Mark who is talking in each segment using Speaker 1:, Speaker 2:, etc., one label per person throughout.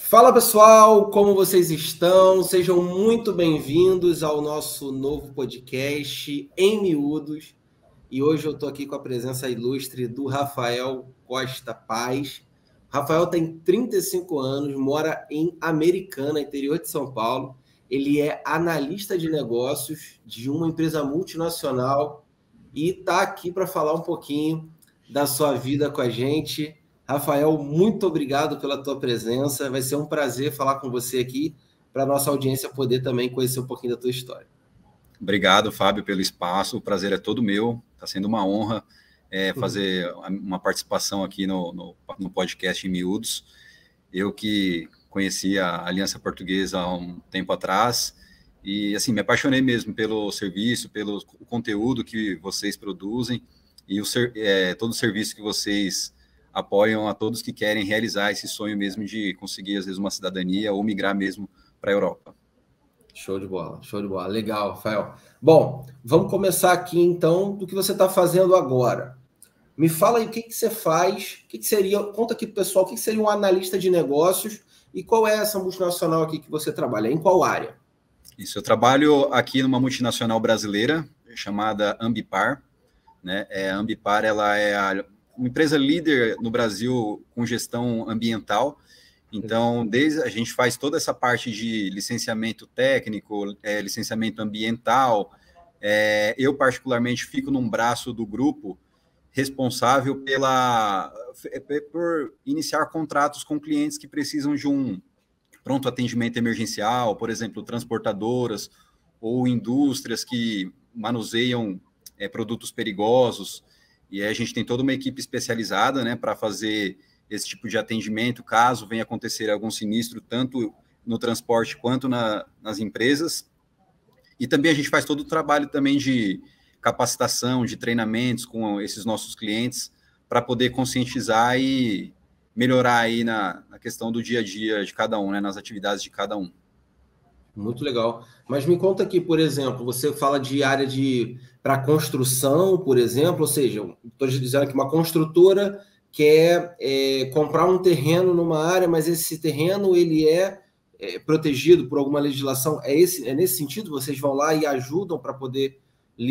Speaker 1: Fala pessoal, como vocês estão? Sejam muito bem-vindos ao nosso novo podcast Em Miúdos. E hoje eu estou aqui com a presença ilustre do Rafael Costa Paz. Rafael tem 35 anos, mora em Americana, interior de São Paulo. Ele é analista de negócios de uma empresa multinacional e está aqui para falar um pouquinho da sua vida com a gente. Rafael, muito obrigado pela tua presença. Vai ser um prazer falar com você aqui para a nossa audiência poder também conhecer um pouquinho da tua história.
Speaker 2: Obrigado, Fábio, pelo espaço. O prazer é todo meu. Está sendo uma honra fazer uma participação aqui no podcast Em Miúdos. Eu que conheci a Aliança Portuguesa há um tempo atrás e, assim, me apaixonei mesmo pelo serviço, pelo conteúdo que vocês produzem e todo o serviço que vocês apoiam a todos que querem realizar esse sonho mesmo de conseguir, às vezes, uma cidadania ou migrar mesmo para a Europa.
Speaker 1: Show de bola, show de bola. Legal, Rafael. Bom, vamos começar aqui, então, do que você está fazendo agora. Me fala aí o que você faz, o que seria, conta aqui para o pessoal, o que seria um analista de negócios e qual é essa multinacional aqui que você trabalha, em qual área?
Speaker 2: Isso, eu trabalho aqui numa multinacional brasileira chamada Ambipar, né? A Ambipar, ela é uma empresa líder no Brasil com gestão ambiental. Então, a gente faz toda essa parte de licenciamento técnico, licenciamento ambiental. Eu, particularmente, fico num braço do grupo responsável por iniciar contratos com clientes que precisam de um pronto atendimento emergencial, por exemplo, transportadoras ou indústrias que manuseiam produtos perigosos. E aí a gente tem toda uma equipe especializada, né, para fazer esse tipo de atendimento, caso venha acontecer algum sinistro, tanto no transporte quanto nas empresas. E também a gente faz todo o trabalho também de capacitação, de treinamentos com esses nossos clientes, para poder conscientizar e melhorar aí na questão do dia a dia de cada um, né, nas atividades de cada um.
Speaker 1: Muito legal. Mas me conta aqui, por exemplo, você fala de área para construção, por exemplo, ou seja, estou dizendo que uma construtora quer comprar um terreno numa área, mas esse terreno ele é protegido por alguma legislação. É nesse sentido? Vocês vão lá e ajudam para poder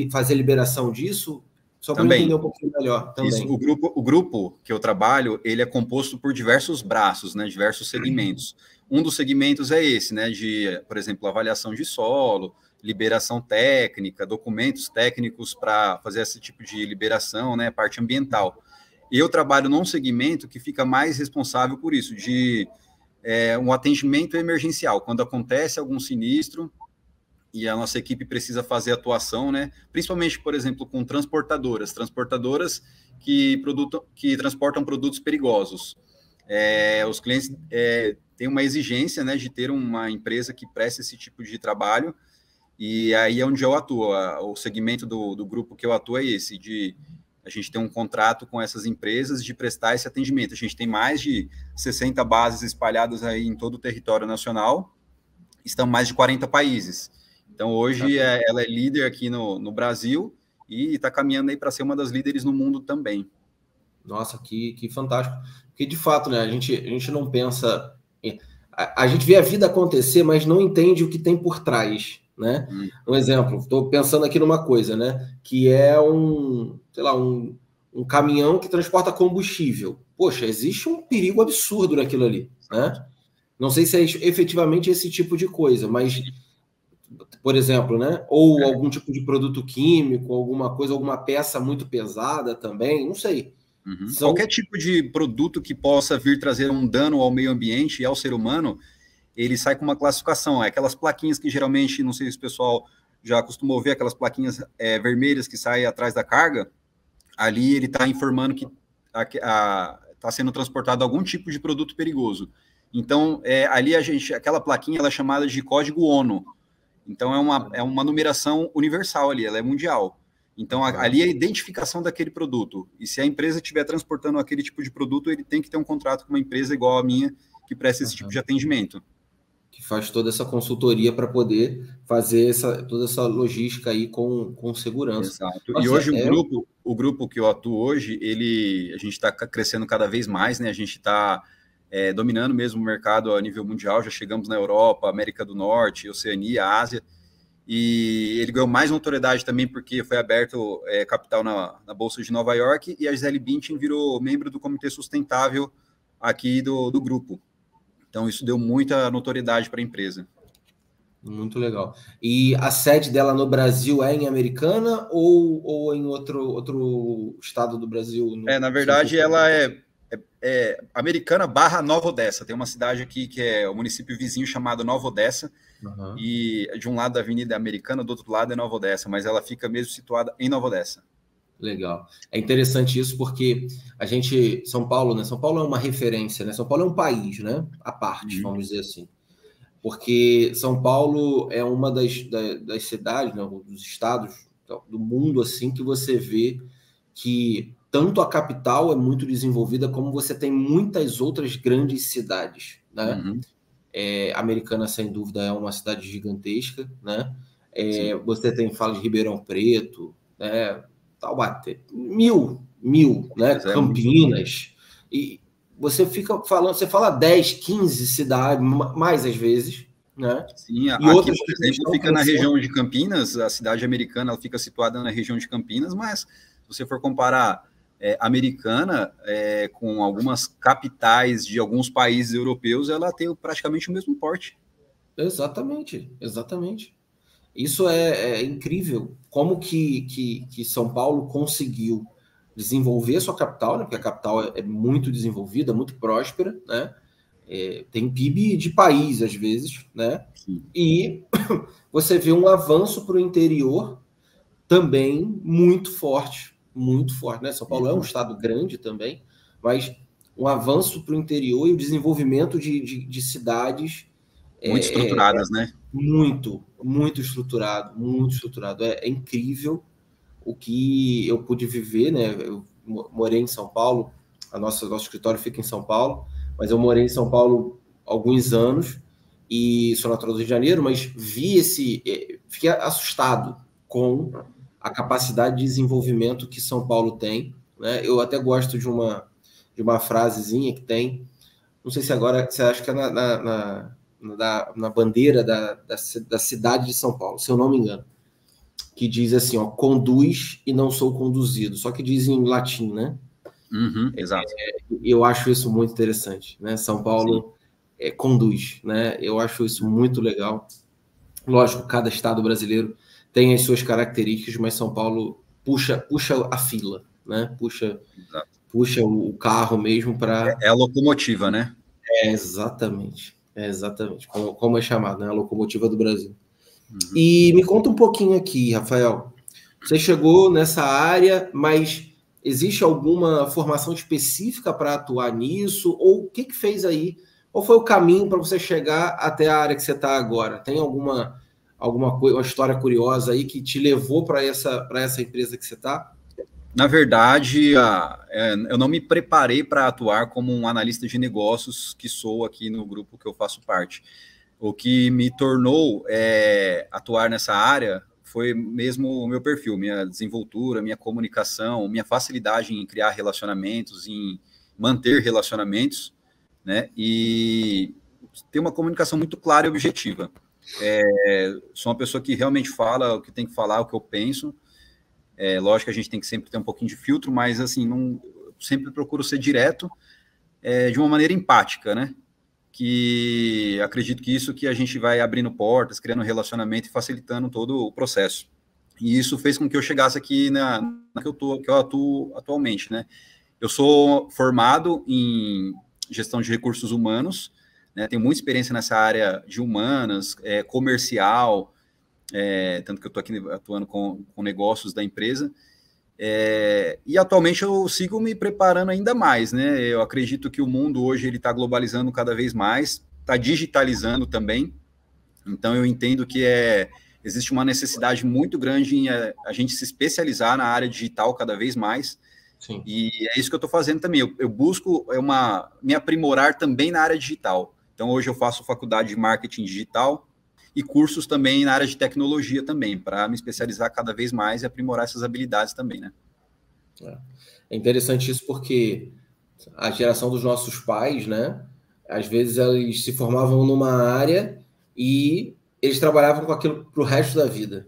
Speaker 1: fazer liberação disso? Só para entender um pouquinho melhor. Também.
Speaker 2: Isso, o grupo que eu trabalho, ele é composto por diversos braços, né, diversos segmentos. Um dos segmentos é esse, né, de, por exemplo, avaliação de solo, liberação técnica, documentos técnicos para fazer esse tipo de liberação, né, parte ambiental. Eu trabalho num segmento que fica mais responsável por isso, de um atendimento emergencial, quando acontece algum sinistro e a nossa equipe precisa fazer atuação, né, principalmente, por exemplo, com transportadoras que transportam produtos perigosos. Os clientes têm uma exigência, né, de ter uma empresa que preste esse tipo de trabalho, e aí é onde eu atuo. O segmento do grupo que eu atuo é esse, a gente tem um contrato com essas empresas de prestar esse atendimento. A gente tem mais de 60 bases espalhadas aí em todo o território nacional, estão em mais de 40 países. Então, hoje, ela é líder aqui no Brasil e está caminhando aí para ser uma das líderes no mundo também.
Speaker 1: Nossa, que fantástico. Porque, de fato, né, a gente não pensa... A gente vê a vida acontecer, mas não entende o que tem por trás, né? Um exemplo, estou pensando aqui numa coisa, né? Que é um caminhão que transporta combustível. Poxa, existe um perigo absurdo naquilo ali, né? Não sei se é efetivamente esse tipo de coisa, mas... por exemplo, né? Ou algum tipo de produto químico, alguma peça muito pesada também, não sei.
Speaker 2: Qualquer tipo de produto que possa vir trazer um dano ao meio ambiente e ao ser humano, ele sai com uma classificação. Aquelas plaquinhas que geralmente, não sei se o pessoal já acostumou ver, aquelas plaquinhas vermelhas que saem atrás da carga, ali ele está informando que está sendo transportado algum tipo de produto perigoso. Então, ali aquela plaquinha ela é chamada de código ONU. Então, é uma numeração universal ali, ela é mundial. Então, ali é a identificação daquele produto. E se a empresa estiver transportando aquele tipo de produto, ele tem que ter um contrato com uma empresa igual a minha, que presta esse tipo de atendimento.
Speaker 1: Que faz toda essa consultoria para poder fazer toda essa logística aí com segurança.
Speaker 2: Exato. Nossa, e hoje o grupo que eu atuo hoje, a gente está crescendo cada vez mais, né? A gente está dominando mesmo o mercado a nível mundial, já chegamos na Europa, América do Norte, Oceania, Ásia, e ele ganhou mais notoriedade também porque foi aberto capital na Bolsa de Nova York, e a Gisele Bündchen virou membro do Comitê Sustentável aqui do grupo. Então, isso deu muita notoriedade para a empresa.
Speaker 1: Muito legal. E a sede dela no Brasil é em Americana ou em outro estado do Brasil?
Speaker 2: Na verdade, ela é Americana / Nova Odessa. Tem uma cidade aqui que é o município vizinho chamado Nova Odessa, e de um lado da Avenida Americana, do outro lado é Nova Odessa, mas ela fica mesmo situada em Nova Odessa.
Speaker 1: Legal. É interessante isso porque São Paulo, né? São Paulo é uma referência, né? São Paulo é um país, né? À parte, vamos dizer assim. Porque São Paulo é uma das cidades, né, dos estados do mundo assim que você vê que tanto a capital é muito desenvolvida como você tem muitas outras grandes cidades, né? Americana, sem dúvida, é uma cidade gigantesca, né? Você fala de Ribeirão Preto, né? Taubaté, mil, né? Campinas, e você fica falando, você fala 10, 15 cidades, mais às vezes, né?
Speaker 2: Sim, aqui, outras, por exemplo, fica na região de Campinas, a cidade americana, ela fica situada na região de Campinas, mas se você for comparar Americana com algumas capitais de alguns países europeus, ela tem praticamente o mesmo porte.
Speaker 1: Exatamente. Isso é incrível, como que São Paulo conseguiu desenvolver sua capital, né? Porque a capital é muito desenvolvida, muito próspera, né? Tem PIB de país, às vezes, né?
Speaker 2: Sim.
Speaker 1: E você vê um avanço para o interior também muito forte, né? São Paulo é um estado grande também, mas um avanço para o interior e o desenvolvimento de cidades
Speaker 2: muito estruturadas, né?
Speaker 1: Muito estruturado. É incrível o que eu pude viver, né? Eu morei em São Paulo, nosso escritório fica em São Paulo, mas eu morei em São Paulo há alguns anos e sou natural do Rio de Janeiro, mas fiquei assustado com a capacidade de desenvolvimento que São Paulo tem, né? Eu até gosto de uma frasezinha que tem, não sei se agora, você acha que é na bandeira da cidade de São Paulo, se eu não me engano, que diz assim, ó, conduz e não sou conduzido, só que diz em latim, né?
Speaker 2: Exato.
Speaker 1: Eu acho isso muito interessante, né? São Paulo conduz, né? Eu acho isso muito legal. Lógico, cada estado brasileiro tem as suas características, mas São Paulo puxa a fila, né? Puxa o carro mesmo para...
Speaker 2: É a locomotiva, né?
Speaker 1: Exatamente. Como é chamado, né? A locomotiva do Brasil. E me conta um pouquinho aqui, Rafael. Você chegou nessa área, mas existe alguma formação específica para atuar nisso? Ou o que fez aí? Qual foi o caminho para você chegar até a área que você está agora? Tem alguma coisa, uma história curiosa aí que te levou para essa empresa que você está?
Speaker 2: Na verdade, eu não me preparei para atuar como um analista de negócios que sou aqui no grupo que eu faço parte. O que me tornou atuar nessa área foi mesmo o meu perfil, minha desenvoltura, minha comunicação, minha facilidade em criar relacionamentos, em manter relacionamentos, né? E ter uma comunicação muito clara e objetiva. Sou uma pessoa que realmente fala o que tem que falar, o que eu penso. Lógico que a gente tem que sempre ter um pouquinho de filtro, mas assim, sempre procuro ser direto de uma maneira empática, né? Que acredito que isso que a gente vai abrindo portas, criando relacionamento e facilitando todo o processo. E isso fez com que eu chegasse aqui na que eu atuo atualmente, né? Eu sou formado em gestão de recursos humanos, né? Tenho muita experiência nessa área de humanas, comercial, tanto que eu estou aqui atuando com negócios da empresa, e atualmente eu sigo me preparando ainda mais, né? Eu acredito que o mundo hoje ele está globalizando cada vez mais, está digitalizando também, então eu entendo que existe uma necessidade muito grande em a gente se especializar na área digital cada vez mais.
Speaker 1: Sim.
Speaker 2: E é isso que eu estou fazendo também. Eu busco me aprimorar também na área digital. Então hoje eu faço faculdade de marketing digital e cursos também na área de tecnologia também, para me especializar cada vez mais e aprimorar essas habilidades também, né?
Speaker 1: É interessante isso porque a geração dos nossos pais, né, Às vezes eles se formavam numa área e eles trabalhavam com aquilo para o resto da vida.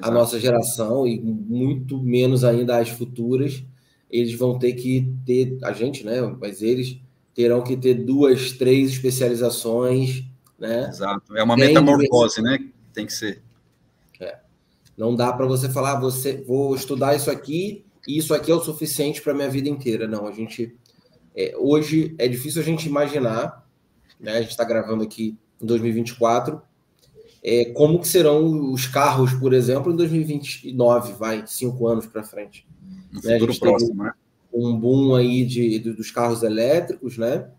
Speaker 1: A nossa geração, e muito menos ainda as futuras, eles vão ter que ter, a gente, né? Mas eles terão que ter 2, 3 especializações, né?
Speaker 2: Exato. É uma metamorfose, né? Tem que ser.
Speaker 1: Não dá para você falar, vou estudar isso aqui e isso aqui é o suficiente para a minha vida inteira. Não, a gente... hoje é difícil a gente imaginar, né? A gente está gravando aqui em 2024, como que serão os carros, por exemplo, em 2029, 5 anos para frente.
Speaker 2: No futuro próximo, né?
Speaker 1: Um boom aí dos carros elétricos, né?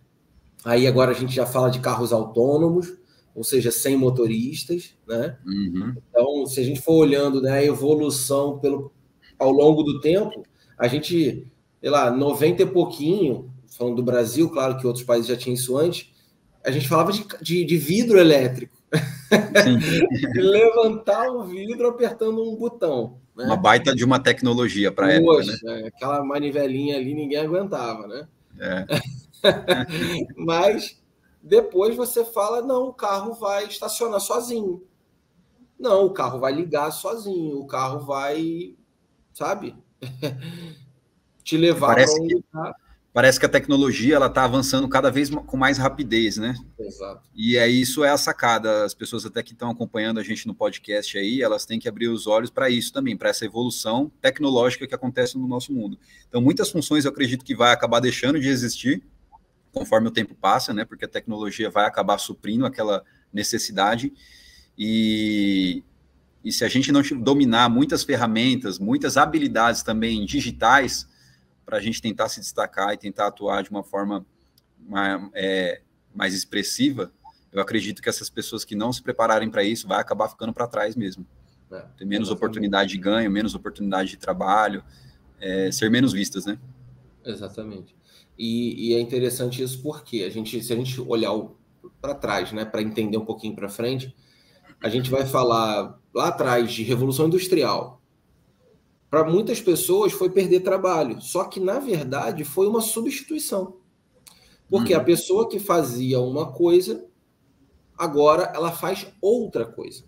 Speaker 1: Aí agora a gente já fala de carros autônomos, ou seja, sem motoristas, né?
Speaker 2: Uhum.
Speaker 1: Então, se a gente for olhando, né, a evolução ao longo do tempo, a gente, sei lá, 90 e pouquinho, falando do Brasil, claro que outros países já tinham isso antes, a gente falava de vidro elétrico.
Speaker 2: Sim.
Speaker 1: De levantar o vidro apertando um botão. Né?
Speaker 2: Uma baita de uma tecnologia para a época, né?
Speaker 1: Aquela manivelinha ali ninguém aguentava, né? Mas depois você fala, não, o carro vai estacionar sozinho. Não, o carro vai ligar sozinho, o carro vai, sabe? Te levar para um lugar.
Speaker 2: Parece que a tecnologia ela está avançando cada vez com mais rapidez, né?
Speaker 1: Exato.
Speaker 2: E isso é a sacada. As pessoas até que estão acompanhando a gente no podcast aí, elas têm que abrir os olhos para isso também, para essa evolução tecnológica que acontece no nosso mundo. Então, muitas funções eu acredito que vai acabar deixando de existir conforme o tempo passa, né? Porque a tecnologia vai acabar suprindo aquela necessidade. E se a gente não dominar muitas ferramentas, muitas habilidades também digitais, para a gente tentar se destacar e tentar atuar de uma forma mais expressiva, eu acredito que essas pessoas que não se prepararem para isso vai acabar ficando para trás mesmo. Ter menos oportunidade de ganho, menos oportunidade de trabalho, ser menos vistas, né?
Speaker 1: Exatamente. E é interessante isso porque se a gente olhar para trás, né, para entender um pouquinho para frente, a gente vai falar lá atrás de Revolução Industrial. Para muitas pessoas foi perder trabalho, só que na verdade foi uma substituição. Porque a pessoa que fazia uma coisa, agora ela faz outra coisa.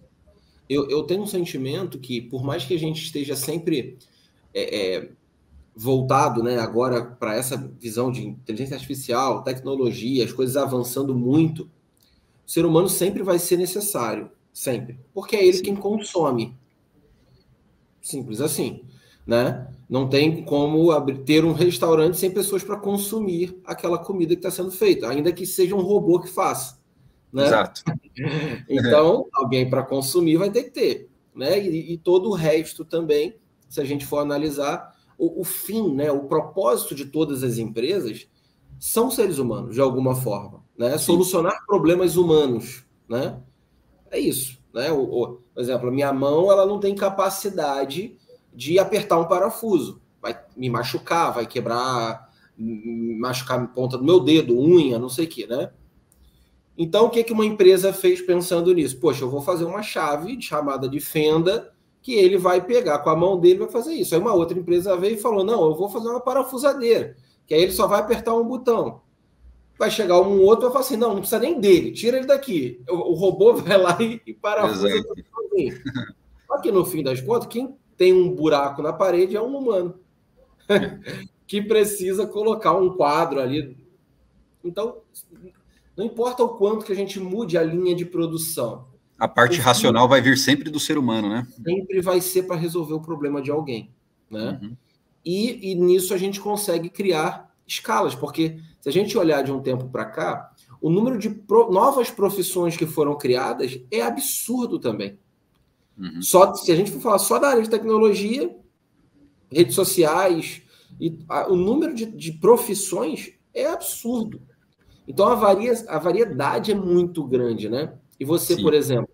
Speaker 1: Eu tenho um sentimento que, por mais que a gente esteja sempre voltado, né, agora para essa visão de inteligência artificial, tecnologia, as coisas avançando muito, o ser humano sempre vai ser necessário, sempre. Porque é ele quem consome. Simples assim, né? Não tem como ter um restaurante sem pessoas para consumir aquela comida que está sendo feita, ainda que seja um robô que faça, né?
Speaker 2: Exato.
Speaker 1: Então, alguém para consumir vai ter que ter, né? E todo o resto também, se a gente for analisar, o fim, né? O propósito de todas as empresas são seres humanos, de alguma forma, né? Solucionar problemas humanos, né? É isso, né? Por exemplo, a minha mão, ela não tem capacidade de apertar um parafuso. Vai me machucar, vai machucar a ponta do meu dedo, unha, não sei o que, né? Então, o que uma empresa fez pensando nisso? Poxa, eu vou fazer uma chave chamada de fenda que ele vai pegar com a mão dele e vai fazer isso. Aí uma outra empresa veio e falou, não, eu vou fazer uma parafusadeira, que aí ele só vai apertar um botão. Vai chegar um outro e vai falar assim, não precisa nem dele, tira ele daqui. O robô vai lá e parafusa tudo sozinho. Só que no fim das contas, quem tem um buraco na parede é um humano que precisa colocar um quadro ali. Então, não importa o quanto que a gente mude a linha de produção.
Speaker 2: A parte racional vai vir sempre do ser humano, né?
Speaker 1: Sempre vai ser para resolver o problema de alguém, né? E nisso a gente consegue criar escalas, porque se a gente olhar de um tempo para cá, o número de novas profissões que foram criadas é absurdo também. Só se a gente for falar só da área de tecnologia, redes sociais, o número de profissões é absurdo. Então a variedade é muito grande, né? E você, por exemplo,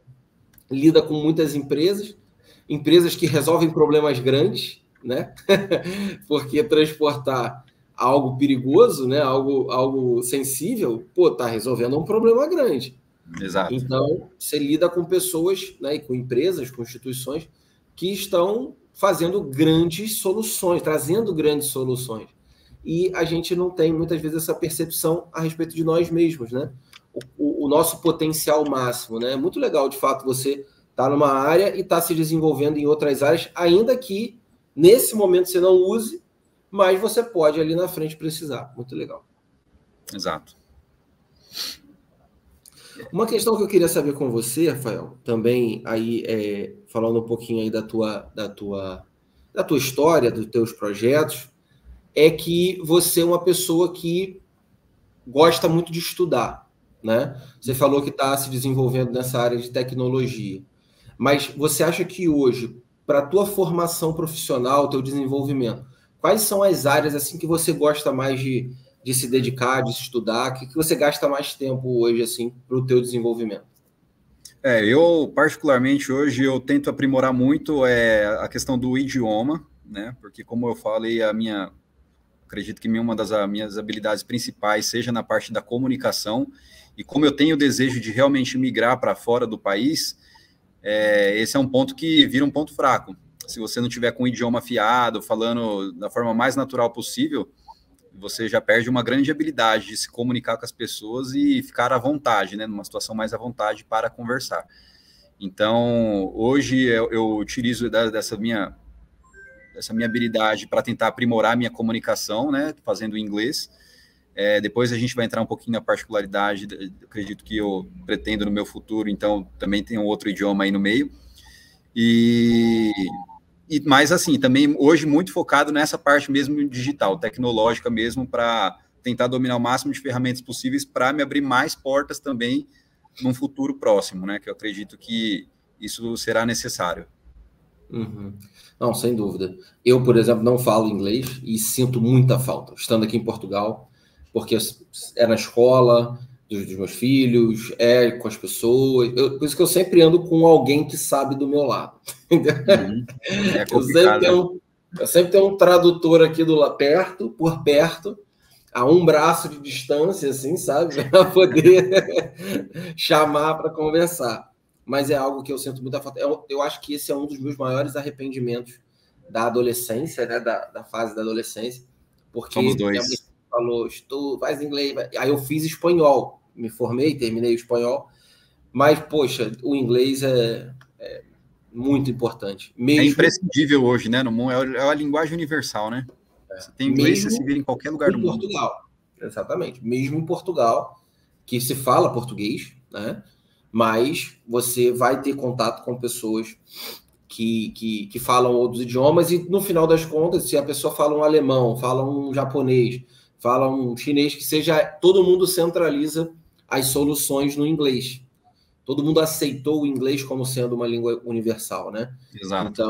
Speaker 1: lida com muitas empresas que resolvem problemas grandes, né? Porque transportar algo perigoso, né? Algo sensível, tá resolvendo um problema grande.
Speaker 2: Exato.
Speaker 1: Então, você lida com pessoas, né, e com empresas, com instituições que estão fazendo grandes soluções, trazendo grandes soluções. e a gente não tem, muitas vezes, essa percepção a respeito de nós mesmos, né? O nosso potencial máximo, né? É muito legal, de fato, você estar numa área e estar se desenvolvendo em outras áreas, ainda que nesse momento você não use, mas você pode ali na frente precisar. Muito legal.
Speaker 2: Exato.
Speaker 1: Uma questão que eu queria saber com você, Rafael, também aí falando um pouquinho aí da tua história, dos teus projetos, é que você é uma pessoa que gosta muito de estudar, né? Você falou que está se desenvolvendo nessa área de tecnologia, mas você acha que hoje, para a tua formação profissional, teu desenvolvimento, quais são as áreas assim que você gosta mais de se dedicar, de estudar, que você gasta mais tempo hoje assim para o teu desenvolvimento?
Speaker 2: Eu particularmente hoje eu tento aprimorar muito a questão do idioma, né? Porque como eu falei, acredito que uma das minhas habilidades principais seja na parte da comunicação, e como eu tenho o desejo de realmente migrar para fora do país, esse é um ponto que vira um ponto fraco. Se você não tiver com o idioma afiado, falando da forma mais natural possível, você já perde uma grande habilidade de se comunicar com as pessoas e ficar à vontade, né, numa situação mais à vontade para conversar. Então, hoje eu utilizo dessa minha habilidade para tentar aprimorar a minha comunicação, né, fazendo inglês. Depois a gente vai entrar um pouquinho na particularidade, acredito que eu pretendo no meu futuro, então também tem um outro idioma aí no meio. Mas assim, também hoje muito focado nessa parte mesmo digital, tecnológica mesmo, para tentar dominar o máximo de ferramentas possíveis para me abrir mais portas também num futuro próximo, né, que eu acredito que isso será necessário.
Speaker 1: Uhum. Não, sem dúvida. Eu, por exemplo, não falo inglês e sinto muita falta, estando aqui em Portugal, porque é na escola dos meus filhos, com as pessoas. Por isso que eu sempre ando com alguém que sabe do meu lado.
Speaker 2: Uhum. É complicado.
Speaker 1: Eu sempre tenho um tradutor aqui por perto, a um braço de distância, assim, sabe? Para poder chamar para conversar. Mas é algo que eu sinto muita falta. Eu acho que esse é um dos meus maiores arrependimentos da adolescência, né? Da fase da adolescência. Porque
Speaker 2: somos dois.
Speaker 1: Minha mãe falou, estuda, faz inglês. Aí eu fiz espanhol. Me formei, terminei o espanhol. Mas, poxa, o inglês é muito importante. Mesmo,
Speaker 2: é imprescindível hoje, né? No mundo, é a linguagem universal, né? Você tem inglês, você se vira em qualquer lugar do mundo.
Speaker 1: Portugal. Exatamente. Mesmo em Portugal, que se fala português, né? Mas você vai ter contato com pessoas que falam outros idiomas e, no final das contas, se a pessoa fala um alemão, fala um japonês, fala um chinês, que seja, todo mundo centraliza as soluções no inglês. Todo mundo aceitou o inglês como sendo uma língua universal, né?
Speaker 2: Exato.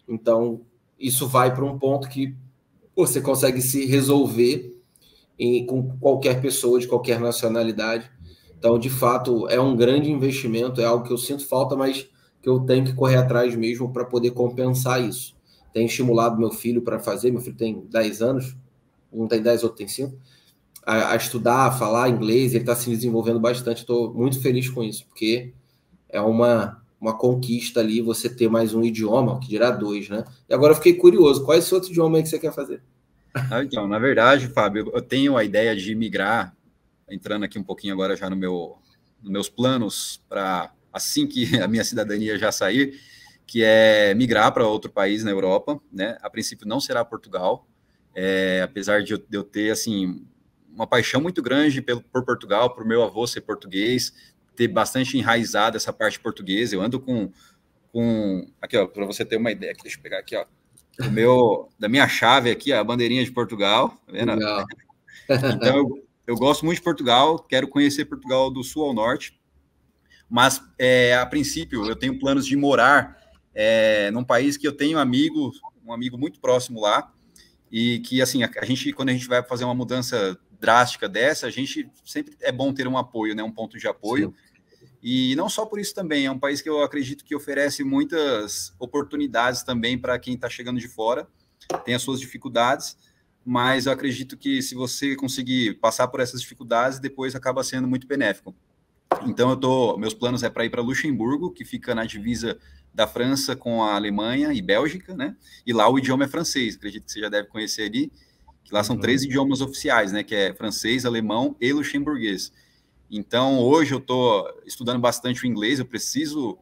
Speaker 1: Então isso vai para um ponto que você consegue se resolver com qualquer pessoa de qualquer nacionalidade. Então, de fato, é um grande investimento, é algo que eu sinto falta, mas que eu tenho que correr atrás mesmo para poder compensar isso. Tenho estimulado meu filho para fazer, meu filho tem 10 anos, um tem 10, outro tem 5, a estudar, a falar inglês, ele está se desenvolvendo bastante, estou muito feliz com isso, porque é uma conquista ali você ter mais um idioma, que dirá 2, né? E agora eu fiquei curioso, qual é esse outro idioma aí que você quer fazer?
Speaker 2: Então, na verdade, Fábio, eu tenho a ideia de migrar, entrando aqui um pouquinho agora já nos meus planos, para assim que a minha cidadania já sair, que é migrar para outro país na Europa, né? A princípio não será Portugal, apesar de eu ter, assim, uma paixão muito grande por Portugal, por meu avô ser português, ter bastante enraizado essa parte portuguesa. Eu ando com aqui, ó, para você ter uma ideia, aqui, deixa eu pegar aqui, ó, da minha chave aqui, a bandeirinha de Portugal, tá vendo?
Speaker 1: Legal.
Speaker 2: Então, eu gosto muito de Portugal, quero conhecer Portugal do sul ao norte, mas, a princípio, eu tenho planos de morar num país que eu tenho um amigo muito próximo lá, e que, assim, quando a gente vai fazer uma mudança drástica dessa, a gente sempre é bom ter um apoio, né, um ponto de apoio. Sim. E não só por isso também, é um país que eu acredito que oferece muitas oportunidades também para quem está chegando de fora, tem as suas dificuldades, mas eu acredito que se você conseguir passar por essas dificuldades, depois acaba sendo muito benéfico. Então, meus planos é para ir para Luxemburgo, que fica na divisa da França com a Alemanha e Bélgica, né? E lá o idioma é francês, acredito que você já deve conhecer ali. que lá são 3 idiomas oficiais, né, que é francês, alemão e luxemburguês. Então, hoje eu estou estudando bastante o inglês, eu preciso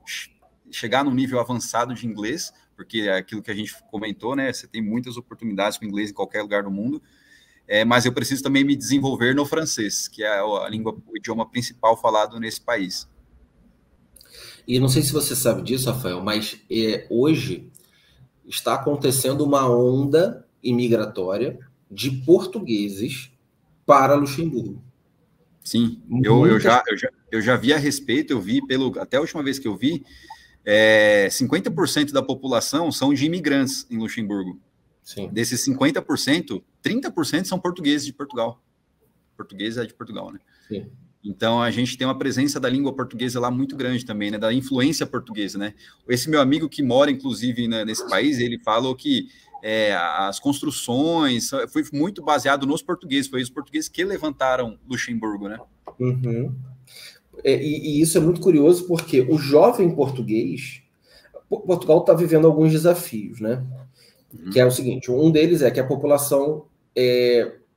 Speaker 2: chegar num nível avançado de inglês, porque é aquilo que a gente comentou, né, você tem muitas oportunidades com inglês em qualquer lugar do mundo, mas eu preciso também me desenvolver no francês, que é a língua, o idioma principal falado nesse país.
Speaker 1: E não sei se você sabe disso, Rafael, mas hoje está acontecendo uma onda imigratória de portugueses para Luxemburgo.
Speaker 2: Sim, eu já vi a respeito, eu vi até a última vez que eu vi, 50% da população são de imigrantes em Luxemburgo. Sim. Desses 50%, 30% são portugueses de Portugal. Português é de Portugal, né? Sim. Então, a gente tem uma presença da língua portuguesa lá muito grande também, né? Da influência portuguesa, né? Esse meu amigo que mora, inclusive, nesse país, ele falou que as construções foi muito baseado nos portugueses. Foi os portugueses que levantaram Luxemburgo, né?
Speaker 1: Uhum. E isso é muito curioso, porque o jovem português... Portugal está vivendo alguns desafios, né? Que é o seguinte, um deles é que a população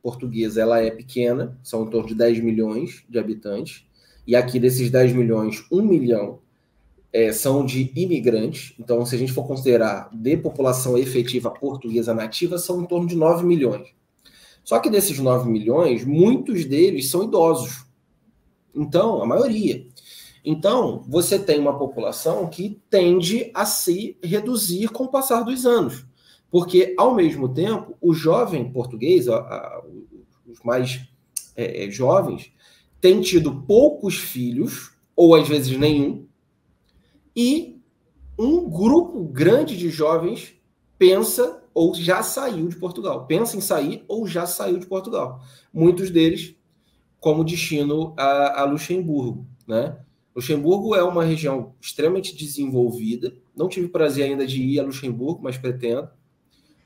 Speaker 1: portuguesa ela é pequena, são em torno de 10 milhões de habitantes, e aqui desses 10 milhões, 1 milhão são de imigrantes. Então, se a gente for considerar de população efetiva portuguesa nativa, são em torno de 9 milhões. Só que desses 9 milhões, muitos deles são idosos. Então, a maioria. Então, você tem uma população que tende a se reduzir com o passar dos anos. Porque, ao mesmo tempo, o jovem português, os mais jovens, tem tido poucos filhos, ou às vezes nenhum, e um grupo grande de jovens pensa ou já saiu de Portugal. Pensa em sair ou já saiu de Portugal. Muitos deles como destino a Luxemburgo, né? Luxemburgo é uma região extremamente desenvolvida. Não tive prazer ainda de ir a Luxemburgo, mas pretendo.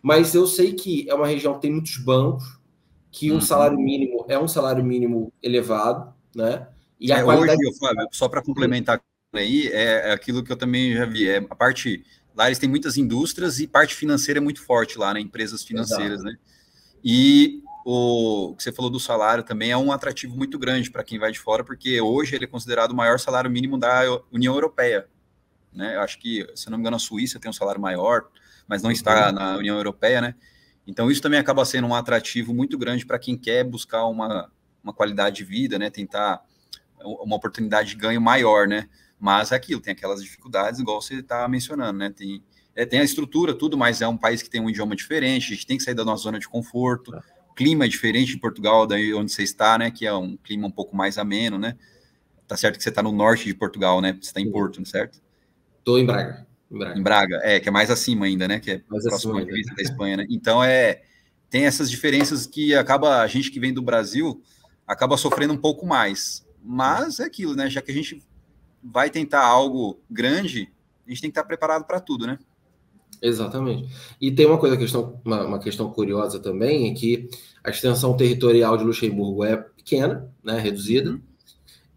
Speaker 1: Mas eu sei que é uma região que tem muitos bancos, que o salário mínimo é um salário mínimo elevado, né? E a qualidade...
Speaker 2: Hoje, Fábio, só para complementar aí, é aquilo que eu também já vi, a parte... Lá eles têm muitas indústrias e parte financeira é muito forte lá, né? Empresas financeiras, Exato. Né? E o que você falou do salário também é um atrativo muito grande para quem vai de fora, porque hoje ele é considerado o maior salário mínimo da União Europeia, né? Eu acho que, se não me engano, a Suíça tem um salário maior, mas não está na União Europeia, né? Então, isso também acaba sendo um atrativo muito grande para quem quer buscar uma qualidade de vida, né? Tentar uma oportunidade de ganho maior, né? Mas é aquilo, tem aquelas dificuldades, igual você está mencionando, né? Tem a estrutura, tudo, mas é um país que tem um idioma diferente, a gente tem que sair da nossa zona de conforto, clima é diferente de Portugal, daí onde você está, né? Que é um clima um pouco mais ameno, né? Tá certo que você está no norte de Portugal, né? Você está em Porto, certo?
Speaker 1: Estou em Braga.
Speaker 2: Em Braga, que é mais acima ainda, né? Que é próximo à divisa da Espanha, né? Então, tem essas diferenças que a gente que vem do Brasil, acaba sofrendo um pouco mais. Mas é aquilo, né? Já que a gente vai tentar algo grande, a gente tem que estar preparado para tudo, né?
Speaker 1: Exatamente. E tem uma questão curiosa também, é que a extensão territorial de Luxemburgo é pequena, né? Reduzida.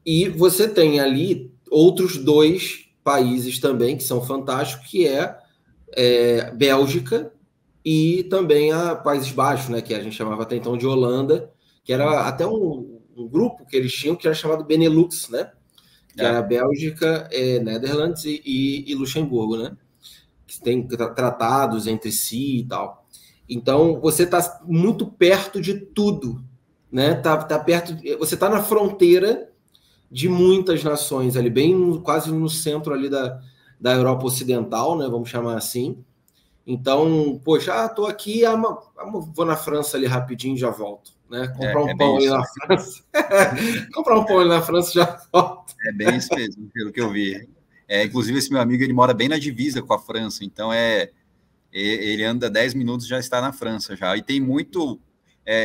Speaker 1: E você tem ali outros 2 países também que são fantásticos, que é Bélgica e também a Países Baixos, né, que a gente chamava até então de Holanda, que era até um grupo que eles tinham que era chamado Benelux, né, que era Bélgica, Netherlands e Luxemburgo, né, que tem tratados entre si e tal. Então, você está muito perto de tudo, né, tá perto, você está na fronteira de muitas nações ali, quase no centro ali da Europa Ocidental, né? Vamos chamar assim. Então, poxa, tô aqui, vou na França ali rapidinho e já volto, né? Comprar um pão ali na França. Comprar um pão ali na França e já volto.
Speaker 2: É bem isso mesmo, pelo que eu vi. Inclusive, esse meu amigo, ele mora bem na divisa com a França, então ele anda 10 minutos e já está na França já. E tem muito...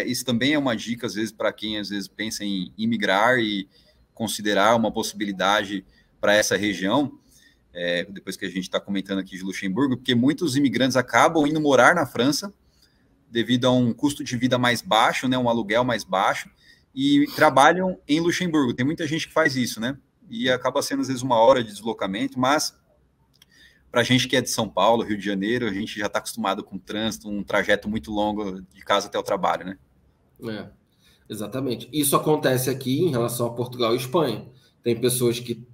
Speaker 2: isso também é uma dica, às vezes, para quem, às vezes, pensa em imigrar e considerar uma possibilidade para essa região, depois que a gente está comentando aqui de Luxemburgo, porque muitos imigrantes acabam indo morar na França devido a um custo de vida mais baixo, né, um aluguel mais baixo, e trabalham em Luxemburgo. Tem muita gente que faz isso, né? E acaba sendo, às vezes, 1 hora de deslocamento, mas para a gente que é de São Paulo, Rio de Janeiro, a gente já está acostumado com trânsito, um trajeto muito longo de casa até o trabalho, né?
Speaker 1: Exatamente. Isso acontece aqui em relação a Portugal e Espanha. Tem pessoas que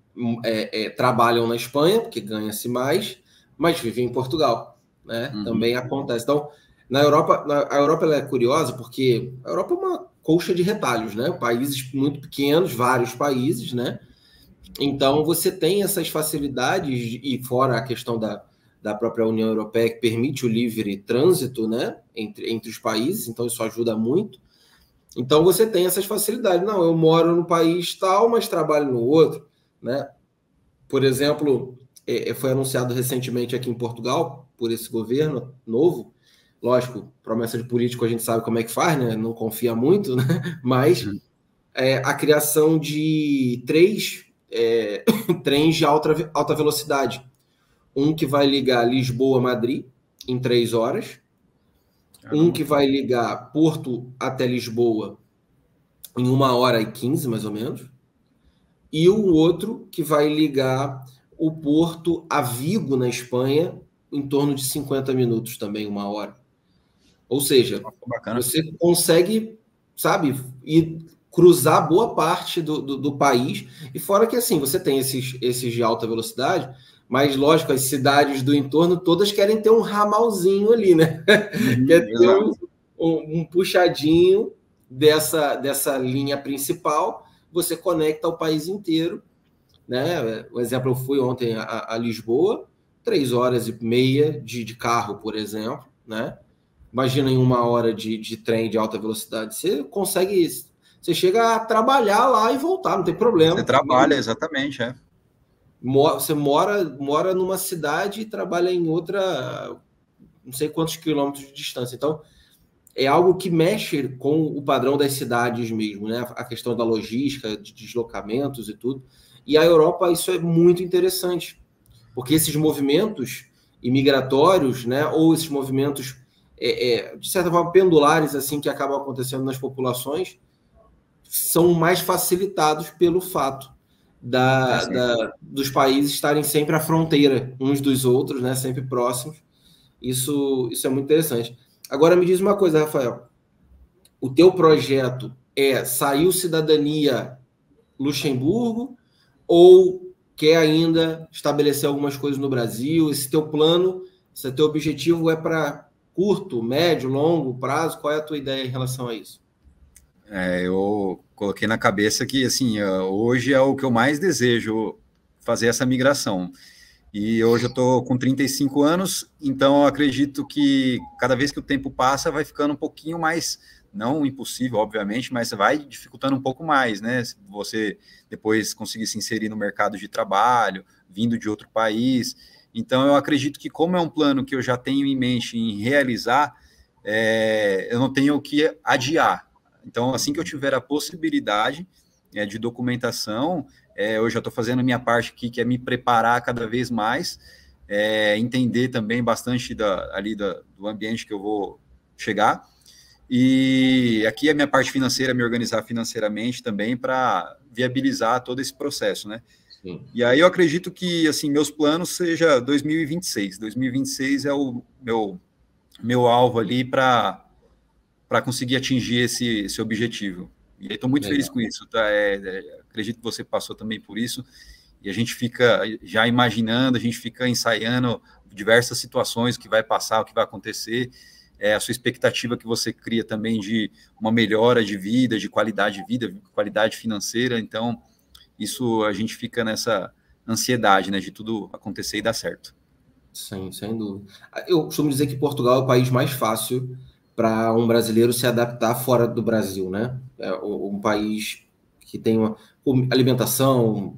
Speaker 1: trabalham na Espanha, porque ganha-se mais, mas vivem em Portugal, né? Também acontece. Então, a Europa ela é curiosa porque a Europa é uma colcha de retalhos, né? Países muito pequenos, vários países, né? Então, você tem essas facilidades, e fora a questão da própria União Europeia, que permite o livre trânsito, né? Entre os países, então isso ajuda muito. Então, você tem essas facilidades. Não, eu moro no país tal, mas trabalho no outro, né? Por exemplo, foi anunciado recentemente aqui em Portugal, por esse governo novo, lógico, promessa de político a gente sabe como é que faz, né? Não confia muito, né? Mas a criação de três trens de alta velocidade. Um que vai ligar Lisboa a Madrid em 3 horas, um que vai ligar Porto até Lisboa em 1h15, mais ou menos, e o outro que vai ligar o Porto a Vigo, na Espanha, em torno de 50 minutos também, 1 hora. Ou seja, você consegue, sabe, ir cruzar boa parte do país, e fora que, assim, você tem esses de alta velocidade, mas, lógico, as cidades do entorno todas querem ter um ramalzinho ali, né? Quer ter um puxadinho dessa linha principal, você conecta o país inteiro, né? O exemplo, eu fui ontem a Lisboa, 3h30 de carro, por exemplo, né? Imagina em 1 hora de trem de alta velocidade, você chega a trabalhar lá e voltar, não tem problema.
Speaker 2: Você trabalha, exatamente,
Speaker 1: Você mora numa cidade e trabalha em outra, não sei quantos quilômetros de distância. Então, é algo que mexe com o padrão das cidades mesmo, né? A questão da logística, de deslocamentos e tudo. E a Europa, isso é muito interessante, porque esses movimentos imigratórios, né? Ou esses movimentos, de certa forma, pendulares, assim, que acabam acontecendo nas populações, são mais facilitados pelo fato dos países estarem sempre à fronteira uns dos outros, né? Sempre próximos. Isso é muito interessante. Agora me diz uma coisa, Rafael. O teu projeto saiu cidadania Luxemburgo ou quer ainda estabelecer algumas coisas no Brasil? Esse teu plano, esse teu objetivo é para curto, médio, longo prazo? Qual é a tua ideia em relação a isso?
Speaker 2: Eu coloquei na cabeça que, assim, hoje é o que eu mais desejo, fazer essa migração. E hoje eu estou com 35 anos, então eu acredito que cada vez que o tempo passa vai ficando um pouquinho mais, não impossível, obviamente, mas vai dificultando um pouco mais, né? Se você depois conseguir se inserir no mercado de trabalho, vindo de outro país. Então eu acredito que, como é um plano que eu já tenho em mente em realizar, eu não tenho o que adiar. Então, assim que eu tiver a possibilidade de documentação, eu já estou fazendo a minha parte aqui, que é me preparar cada vez mais, entender também bastante do ambiente que eu vou chegar. E aqui a minha parte financeira, me organizar financeiramente também para viabilizar todo esse processo, né? Sim. E aí eu acredito que, assim, meus planos seja 2026. 2026 é o meu alvo ali para conseguir atingir esse objetivo. E estou muito feliz com isso, tá? Acredito que você passou também por isso, e a gente fica já imaginando, a gente fica ensaiando diversas situações, o que vai passar, o que vai acontecer, a sua expectativa que você cria também de uma melhora de vida, de qualidade financeira. Então, isso a gente fica nessa ansiedade, né, de tudo acontecer e dar certo.
Speaker 1: Sim, sem dúvida. Eu costumo dizer que Portugal é o país mais fácil para um brasileiro se adaptar fora do Brasil, né? É um país que tem uma alimentação,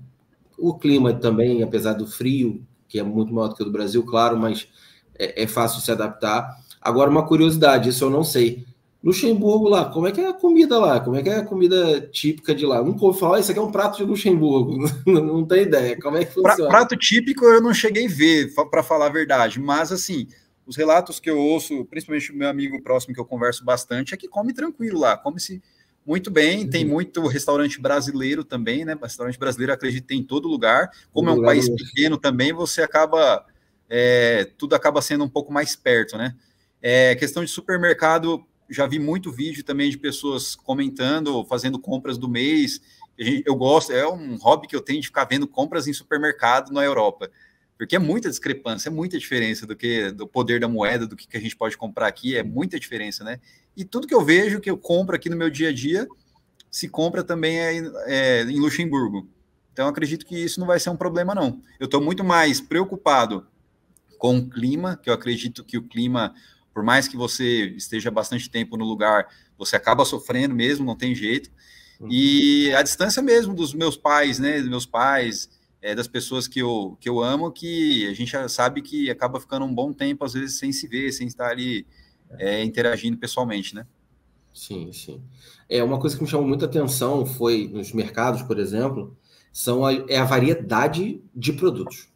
Speaker 1: o clima também, apesar do frio, que é muito maior do que o do Brasil, claro, mas é fácil se adaptar. Agora, uma curiosidade, isso eu não sei. Luxemburgo lá, como é que é a comida lá? Como é que é a comida típica de lá? Nunca ouvi falar, isso aqui é um prato de Luxemburgo, não tem ideia. Como é que funciona?
Speaker 2: Prato típico eu não cheguei a ver, para falar a verdade, mas assim, os relatos que eu ouço, principalmente do meu amigo próximo que eu converso bastante, é que come tranquilo lá, come-se muito bem, tem muito restaurante brasileiro também, né? Restaurante brasileiro, acredito, tem em todo lugar. Como é um país pequeno também, você acaba tudo acaba sendo um pouco mais perto, né? Questão de supermercado, já vi muito vídeo também de pessoas comentando, fazendo compras do mês. Eu gosto, é um hobby que eu tenho de ficar vendo compras em supermercado na Europa, porque é muita discrepância, é muita diferença do poder da moeda, do que a gente pode comprar aqui, é muita diferença, né? E tudo que eu vejo, que eu compro aqui no meu dia a dia, se compra também em Luxemburgo. Então, eu acredito que isso não vai ser um problema, não. Eu estou muito mais preocupado com o clima, que eu acredito que o clima, por mais que você esteja bastante tempo no lugar, você acaba sofrendo mesmo, não tem jeito. E a distância mesmo dos meus pais, né? Dos meus pais, das pessoas que eu amo, que a gente já sabe que acaba ficando um bom tempo, às vezes, sem se ver, sem estar ali interagindo pessoalmente, né?
Speaker 1: Sim, sim. Uma coisa que me chamou muita atenção foi, nos mercados, por exemplo, a variedade de produtos.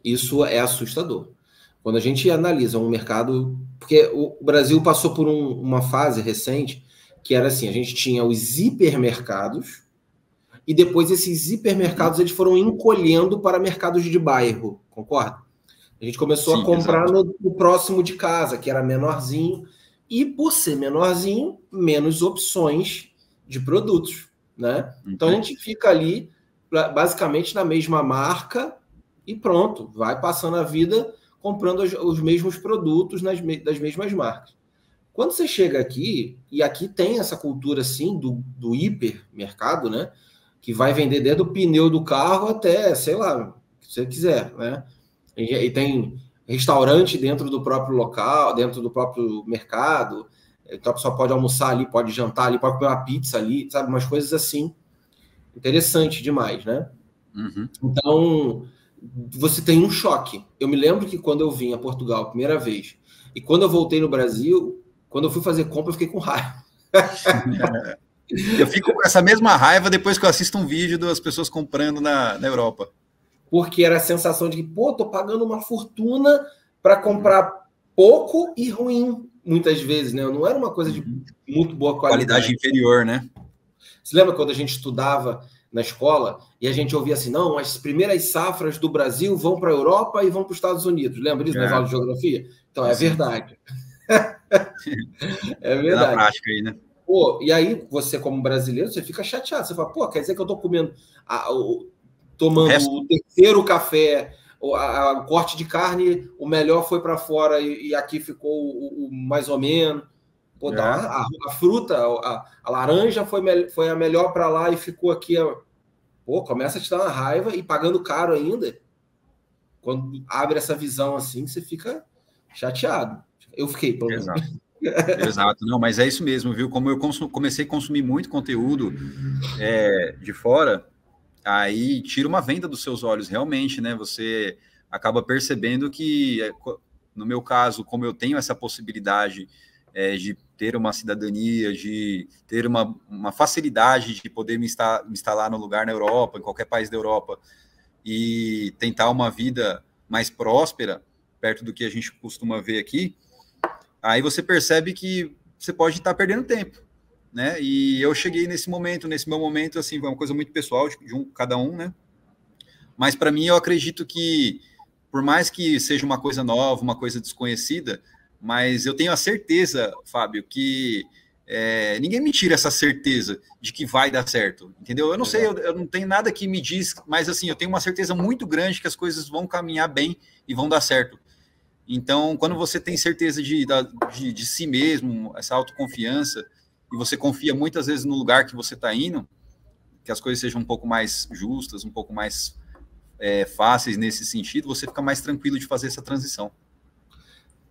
Speaker 1: Isso é assustador. Quando a gente analisa um mercado... Porque o Brasil passou por uma fase recente que era assim, a gente tinha os hipermercados e depois esses hipermercados eles foram encolhendo para mercados de bairro, concorda? A gente começou a comprar no próximo de casa, que era menorzinho, e por ser menorzinho, menos opções de produtos, né? Então a gente fica ali basicamente na mesma marca e pronto, vai passando a vida comprando os mesmos produtos das mesmas marcas. Quando você chega aqui, e aqui tem essa cultura assim do hipermercado, né? Que vai vender desde o pneu do carro até, sei lá, o que você quiser, né? E tem restaurante dentro do próprio local, dentro do próprio mercado. Então a pessoa pode almoçar ali, pode jantar ali, pode comer uma pizza ali, sabe? Umas coisas assim. Interessante demais, né?
Speaker 2: Uhum.
Speaker 1: Então, você tem um choque. Eu me lembro que quando eu vim a Portugal a primeira vez, e quando eu voltei no Brasil, quando eu fui fazer compra, eu fiquei com raiva.
Speaker 2: Eu fico com essa mesma raiva depois que eu assisto um vídeo das pessoas comprando na Europa.
Speaker 1: Porque era a sensação de que, pô, tô pagando uma fortuna para comprar pouco e ruim, muitas vezes, né? Não era uma coisa de muito boa qualidade.
Speaker 2: Inferior, né?
Speaker 1: Você lembra quando a gente estudava na escola e a gente ouvia assim, não, as primeiras safras do Brasil vão para a Europa e vão para os Estados Unidos. Lembra disso nas aulas de geografia? Então, é verdade. É verdade.
Speaker 2: Na prática aí, né?
Speaker 1: Pô, e aí, você como brasileiro, você fica chateado. Você fala, pô, quer dizer que eu tô comendo, tomando o terceiro café, o corte de carne, o melhor foi para fora e aqui ficou o mais ou menos. Pô, a fruta, a laranja foi a melhor para lá e ficou aqui. Pô, começa a te dar uma raiva e pagando caro ainda. Quando abre essa visão assim, você fica chateado. Eu fiquei, pelo menos.
Speaker 2: Exato, não, mas é isso mesmo, viu? Como eu comecei a consumir muito conteúdo de fora, aí tira uma venda dos seus olhos, realmente, né? Você acaba percebendo que, no meu caso, como eu tenho essa possibilidade de ter uma cidadania, de ter uma facilidade de poder me instalar no lugar na Europa, em qualquer país da Europa, e tentar uma vida mais próspera, perto do que a gente costuma ver aqui, aí você percebe que você pode estar perdendo tempo, né? E eu cheguei nesse meu momento, assim, é uma coisa muito pessoal de cada um, né? Mas para mim, eu acredito que, por mais que seja uma coisa nova, uma coisa desconhecida, mas eu tenho a certeza, Fábio, que ninguém me tira essa certeza de que vai dar certo, entendeu? Eu não sei, eu não tenho nada que me diz, mas assim, eu tenho uma certeza muito grande que as coisas vão caminhar bem e vão dar certo. Então, quando você tem certeza de si mesmo, essa autoconfiança, e você confia muitas vezes no lugar que você está indo, que as coisas sejam um pouco mais justas, um pouco mais fáceis nesse sentido, você fica mais tranquilo de fazer essa transição.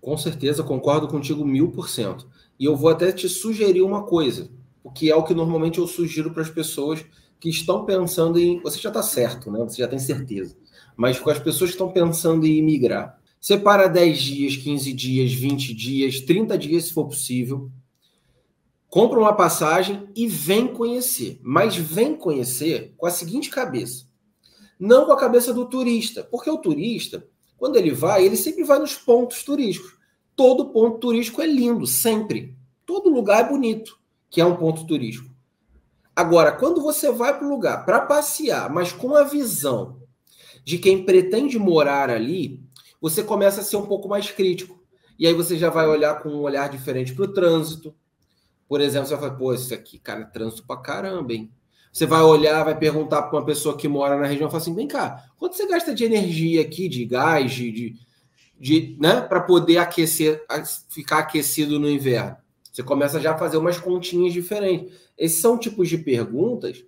Speaker 1: Com certeza, concordo contigo 1000%. E eu vou até te sugerir uma coisa, o que é o que normalmente eu sugiro para as pessoas que estão pensando em... Você já está certo, né? Você já tem certeza. Mas com as pessoas que estão pensando em imigrar, separa 10 dias, 15 dias, 20 dias, 30 dias, se for possível. Compra uma passagem e vem conhecer. Mas vem conhecer com a seguinte cabeça. Não com a cabeça do turista. Porque o turista, quando ele sempre vai nos pontos turísticos. Todo ponto turístico é lindo, sempre. Todo lugar é bonito, que é um ponto turístico. Agora, quando você vai para o lugar para passear, mas com a visão de quem pretende morar ali, você começa a ser um pouco mais crítico. E aí você já vai olhar com um olhar diferente para o trânsito. Por exemplo, você vai falar, pô, isso aqui, cara, é trânsito pra caramba, hein? Você vai olhar, vai perguntar para uma pessoa que mora na região, fala assim, vem cá, quanto você gasta de energia aqui, de gás, né, para poder aquecer, ficar aquecido no inverno? Você começa já a fazer umas continhas diferentes. Esses são tipos de perguntas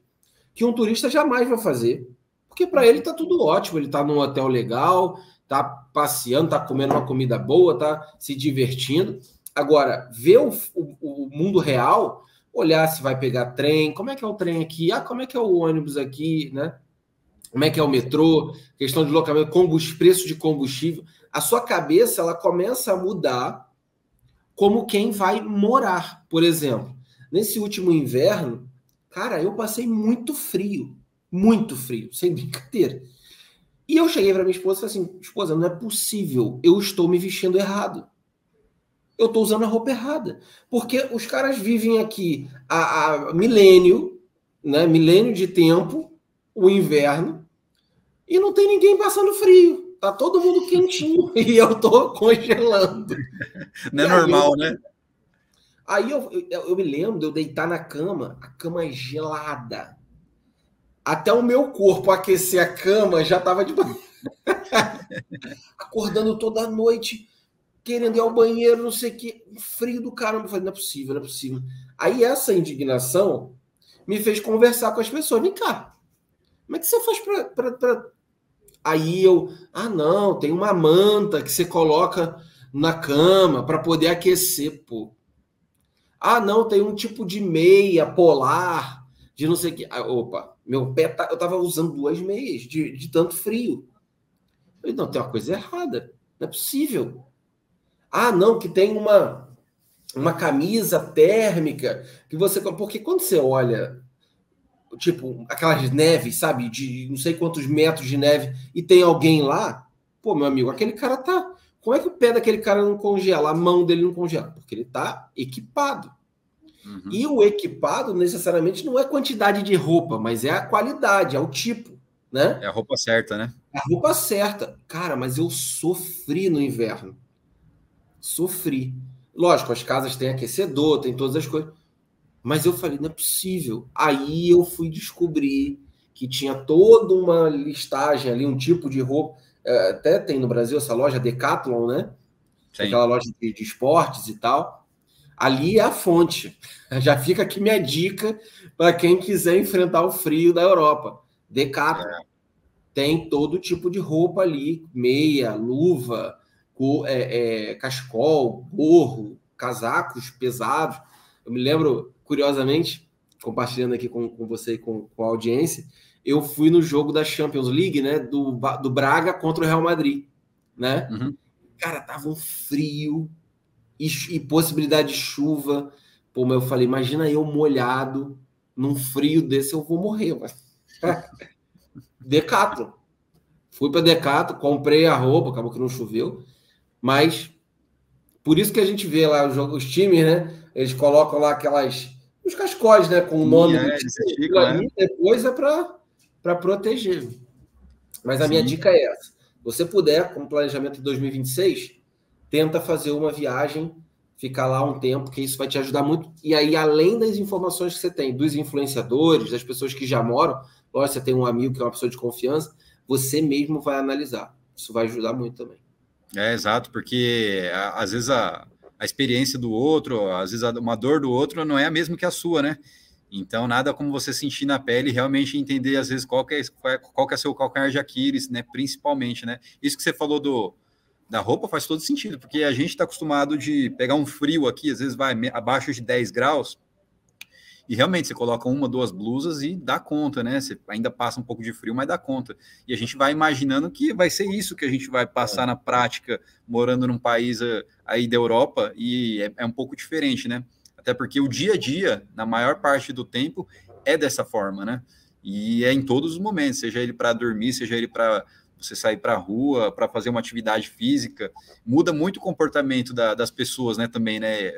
Speaker 1: que um turista jamais vai fazer, porque para ele está tudo ótimo, ele está num hotel legal, está passeando, está comendo uma comida boa, está se divertindo. Agora, ver o mundo real, olhar se vai pegar trem, como é que é o trem aqui, como é que é o ônibus aqui, né? Como é que é o metrô, questão de locamento, preço de combustível. A sua cabeça, ela começa a mudar como quem vai morar. Por exemplo, nesse último inverno, cara, eu passei muito frio, sem brincadeira. E eu cheguei para minha esposa e falei assim, esposa, não é possível, eu estou me vestindo errado. Eu estou usando a roupa errada. Porque os caras vivem aqui há milênio, né? Milênio de tempo, o inverno, e não tem ninguém passando frio. Tá todo mundo quentinho e eu tô congelando.
Speaker 2: Não é normal, né?
Speaker 1: Aí eu me lembro de eu deitar na cama, a cama gelada. Até o meu corpo aquecer a cama já tava de acordando toda noite, querendo ir ao banheiro, não sei o que, frio do caramba. Eu falei, não é possível, não é possível. Aí essa indignação me fez conversar com as pessoas. Vem cá, como é que você faz para... Aí não, tem uma manta que você coloca na cama para poder aquecer, pô. Não, tem um tipo de meia polar, de não sei o que. Opa, meu pé, eu tava usando 2 meias de tanto frio. Eu falei, não, tem uma coisa errada, não é possível. Não, que tem uma camisa térmica que você... Porque quando você olha, tipo, aquelas neves, sabe? De não sei quantos metros de neve e tem alguém lá, pô, meu amigo, aquele cara tá... Como é que o pé daquele cara não congela, a mão dele não congela? Porque ele tá equipado. Uhum. E o equipado, necessariamente, não é quantidade de roupa, mas é a qualidade, é o tipo, né?
Speaker 2: É a roupa certa, né?
Speaker 1: É a roupa certa. Cara, mas eu sofri no inverno. Sofri. Lógico, as casas têm aquecedor, tem todas as coisas. Mas eu falei, não é possível. Aí eu fui descobrir que tinha toda uma listagem ali, um tipo de roupa. Até tem no Brasil essa loja Decathlon, né? Aquela loja de esportes e tal. Ali é a fonte. Já fica aqui minha dica para quem quiser enfrentar o frio da Europa. Decathlon. Tem todo tipo de roupa ali. Meia, luva, cachecol, gorro, casacos pesados. Eu me lembro, curiosamente, compartilhando aqui com você e com a audiência, eu fui no jogo da Champions League, né, do Braga contra o Real Madrid, né? Uhum. Cara, tava um frio e possibilidade de chuva. Pô, mas eu falei, imagina eu molhado num frio desse, eu vou morrer. Decathlon. Fui para Decathlon, comprei a roupa, acabou que não choveu, mas por isso que a gente vê lá os times, né? Eles colocam lá os cascóis, né? Com o nome do time. Ali, depois é para proteger. Mas a minha dica é essa. Se você puder, com planejamento de 2026, tenta fazer uma viagem, ficar lá um tempo, que isso vai te ajudar muito. E aí, além das informações que você tem, dos influenciadores, das pessoas que já moram, lógico, você tem um amigo que é uma pessoa de confiança, você mesmo vai analisar. Isso vai ajudar muito também.
Speaker 2: Exato, porque às vezes a experiência do outro, às vezes uma dor do outro não é a mesma que a sua, né? Então, nada como você sentir na pele e realmente entender, às vezes, qual que é seu calcanhar de Aquiles, né? Principalmente, né? Isso que você falou da roupa faz todo sentido, porque a gente está acostumado de pegar um frio aqui, às vezes vai abaixo de 10 graus, e realmente você coloca 1, 2 blusas e dá conta, né? Você ainda passa um pouco de frio, mas dá conta. E a gente vai imaginando que vai ser isso que a gente vai passar na prática, morando num país aí da Europa, e é um pouco diferente, né? Até porque o dia a dia, na maior parte do tempo, é dessa forma, né? E é em todos os momentos, seja ele para dormir, seja ele para você sair para a rua, para fazer uma atividade física. Muda muito o comportamento das pessoas, né? Também, né?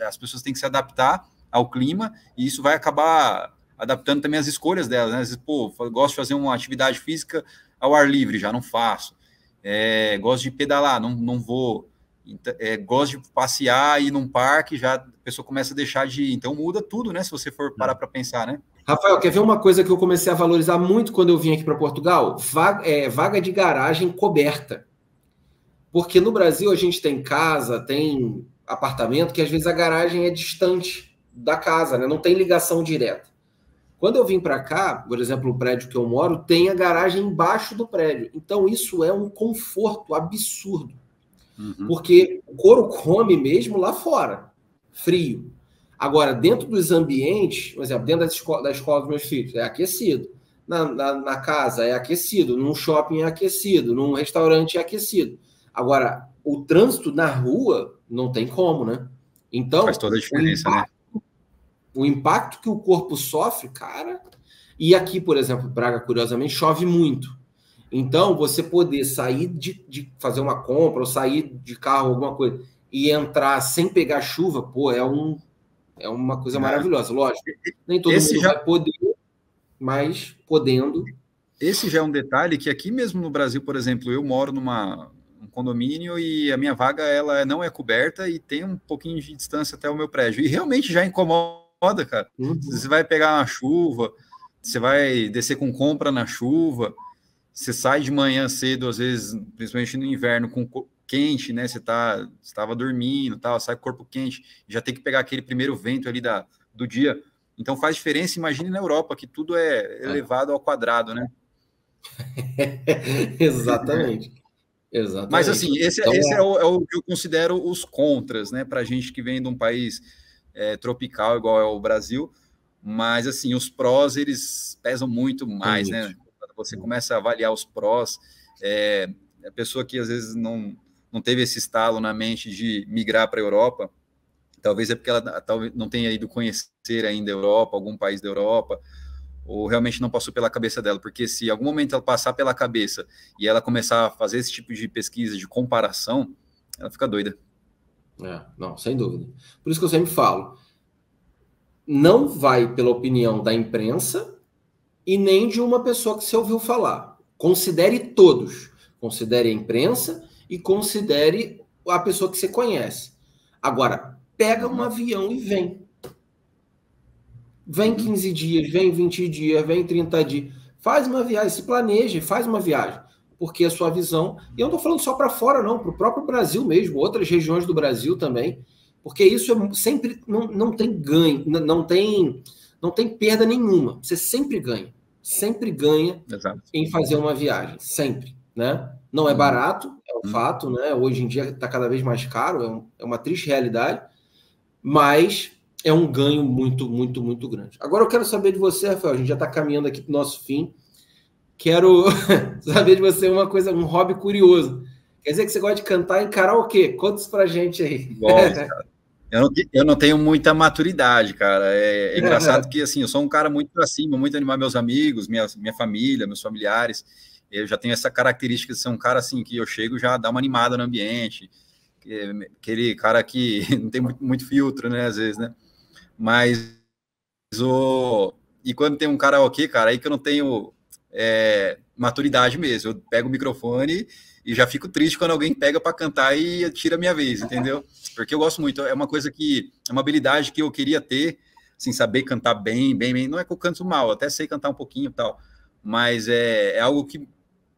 Speaker 2: As pessoas têm que se adaptar ao clima, e isso vai acabar adaptando também as escolhas delas, né? Às vezes, pô, eu gosto de fazer uma atividade física ao ar livre, já não faço. gosto de pedalar, não vou, gosto de passear, ir num parque, já a pessoa começa a deixar de ir. Então muda tudo, né? Se você for parar para pensar, né?
Speaker 1: Rafael, quer ver uma coisa que eu comecei a valorizar muito quando eu vim aqui para Portugal? Vaga de garagem coberta. Porque no Brasil a gente tem casa, tem apartamento, que às vezes a garagem é distante da casa, né? Não tem ligação direta. Quando eu vim para cá, por exemplo, o prédio que eu moro tem a garagem embaixo do prédio. Então isso é um conforto absurdo. Porque o couro come mesmo lá fora, frio. Agora, dentro dos ambientes, por exemplo, dentro da escola dos meus filhos, é aquecido. Na casa é aquecido, num shopping é aquecido, num restaurante é aquecido. Agora, o trânsito na rua não tem como, né? Então,
Speaker 2: faz toda a diferença, né?
Speaker 1: O impacto que o corpo sofre, cara... E aqui, por exemplo, Braga, curiosamente, chove muito. Então, você poder sair de fazer uma compra ou sair de carro, alguma coisa, e entrar sem pegar chuva, pô, é uma coisa maravilhosa. Lógico, nem todo mundo vai poder, mas podendo...
Speaker 2: Esse já é um detalhe que aqui mesmo no Brasil, por exemplo, eu moro num condomínio e a minha vaga ela não é coberta e tem um pouquinho de distância até o meu prédio. E realmente já incomoda, cara. Você vai pegar uma chuva, você vai descer com compra na chuva, você sai de manhã cedo, às vezes, principalmente no inverno, com quente, né? Você estava dormindo, tal, sai com o corpo quente, já tem que pegar aquele primeiro vento ali do dia. Então faz diferença. Imagine na Europa, que tudo é elevado ao quadrado, né?
Speaker 1: Exatamente. Exatamente.
Speaker 2: Mas assim, esse é o que eu considero os contras, né? Para a gente que vem de um país tropical, igual é o Brasil. Mas assim, os prós, eles pesam muito mais, né? Quando você começa a avaliar os prós, a pessoa que às vezes não teve esse estalo na mente de migrar para a Europa, talvez é porque ela talvez não tenha ido conhecer ainda a Europa, algum país da Europa, ou realmente não passou pela cabeça dela, porque se em algum momento ela passar pela cabeça e ela começar a fazer esse tipo de pesquisa, de comparação, ela fica doida.
Speaker 1: Não, sem dúvida. Por isso que eu sempre falo, não vai pela opinião da imprensa e nem de uma pessoa que você ouviu falar. Considere todos. Considere a imprensa e considere a pessoa que você conhece. Agora, pega um avião e vem. Vem 15 dias, vem 20 dias, vem 30 dias. Faz uma viagem, se planeje, faz uma viagem. Porque a sua visão... E eu não estou falando só para fora, não. Para o próprio Brasil mesmo. Outras regiões do Brasil também. Porque isso sempre... Não tem ganho. Não tem perda nenhuma. Você sempre ganha. Sempre ganha.
Speaker 2: Exato.
Speaker 1: Em fazer uma viagem. Sempre. Né? Não é barato, é um fato. Né? Hoje em dia está cada vez mais caro. É uma triste realidade. Mas... é um ganho muito, muito, muito grande. Agora eu quero saber de você, Rafael. A gente já está caminhando aqui para o nosso fim. Quero saber de você um hobby curioso. Quer dizer que você gosta de cantar em karaokê? Conta isso pra gente aí.
Speaker 2: Gosto, cara. Eu não tenho muita maturidade, cara. É engraçado que, assim, eu sou um cara muito pra cima, muito animar meus amigos, minha família, meus familiares. Eu já tenho essa característica de ser um cara, assim, que eu chego já dá uma animada no ambiente. Aquele cara que não tem muito filtro, né, às vezes, né? Mas e quando tem um karaokê, cara, aí que eu não tenho maturidade mesmo. Eu pego o microfone e já fico triste quando alguém pega para cantar e tira a minha vez, entendeu? Porque eu gosto muito, é uma coisa que é uma habilidade que eu queria ter, assim, saber cantar bem. Não é que eu canto mal, até sei cantar um pouquinho e tal, mas é algo que,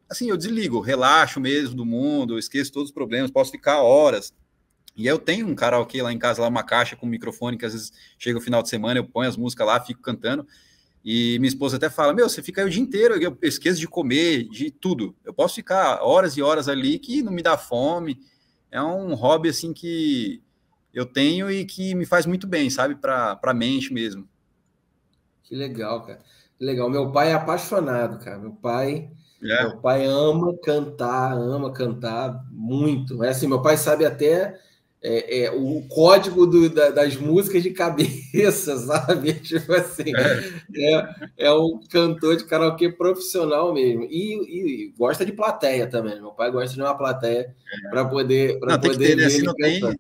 Speaker 2: assim, eu desligo, relaxo mesmo do mundo, eu esqueço todos os problemas, posso ficar horas. E eu tenho um karaokê lá em casa, lá uma caixa com microfone, que às vezes chega o final de semana, eu ponho as músicas lá, fico cantando, e minha esposa até fala, você fica aí o dia inteiro, eu esqueço de comer, de tudo. Eu posso ficar horas e horas ali que não me dá fome. É um hobby, assim, que eu tenho e que me faz muito bem, sabe? Para a mente mesmo.
Speaker 1: Que legal, cara. Que legal. Meu pai é apaixonado, cara. Meu pai ama cantar muito. É assim, meu pai sabe até... o código das músicas de cabeça, sabe? Tipo assim, é um cantor de karaokê profissional mesmo. E gosta de plateia também. Meu pai gosta de uma plateia para poder
Speaker 2: ter, né?
Speaker 1: ver
Speaker 2: Se
Speaker 1: ele
Speaker 2: não
Speaker 1: cantando.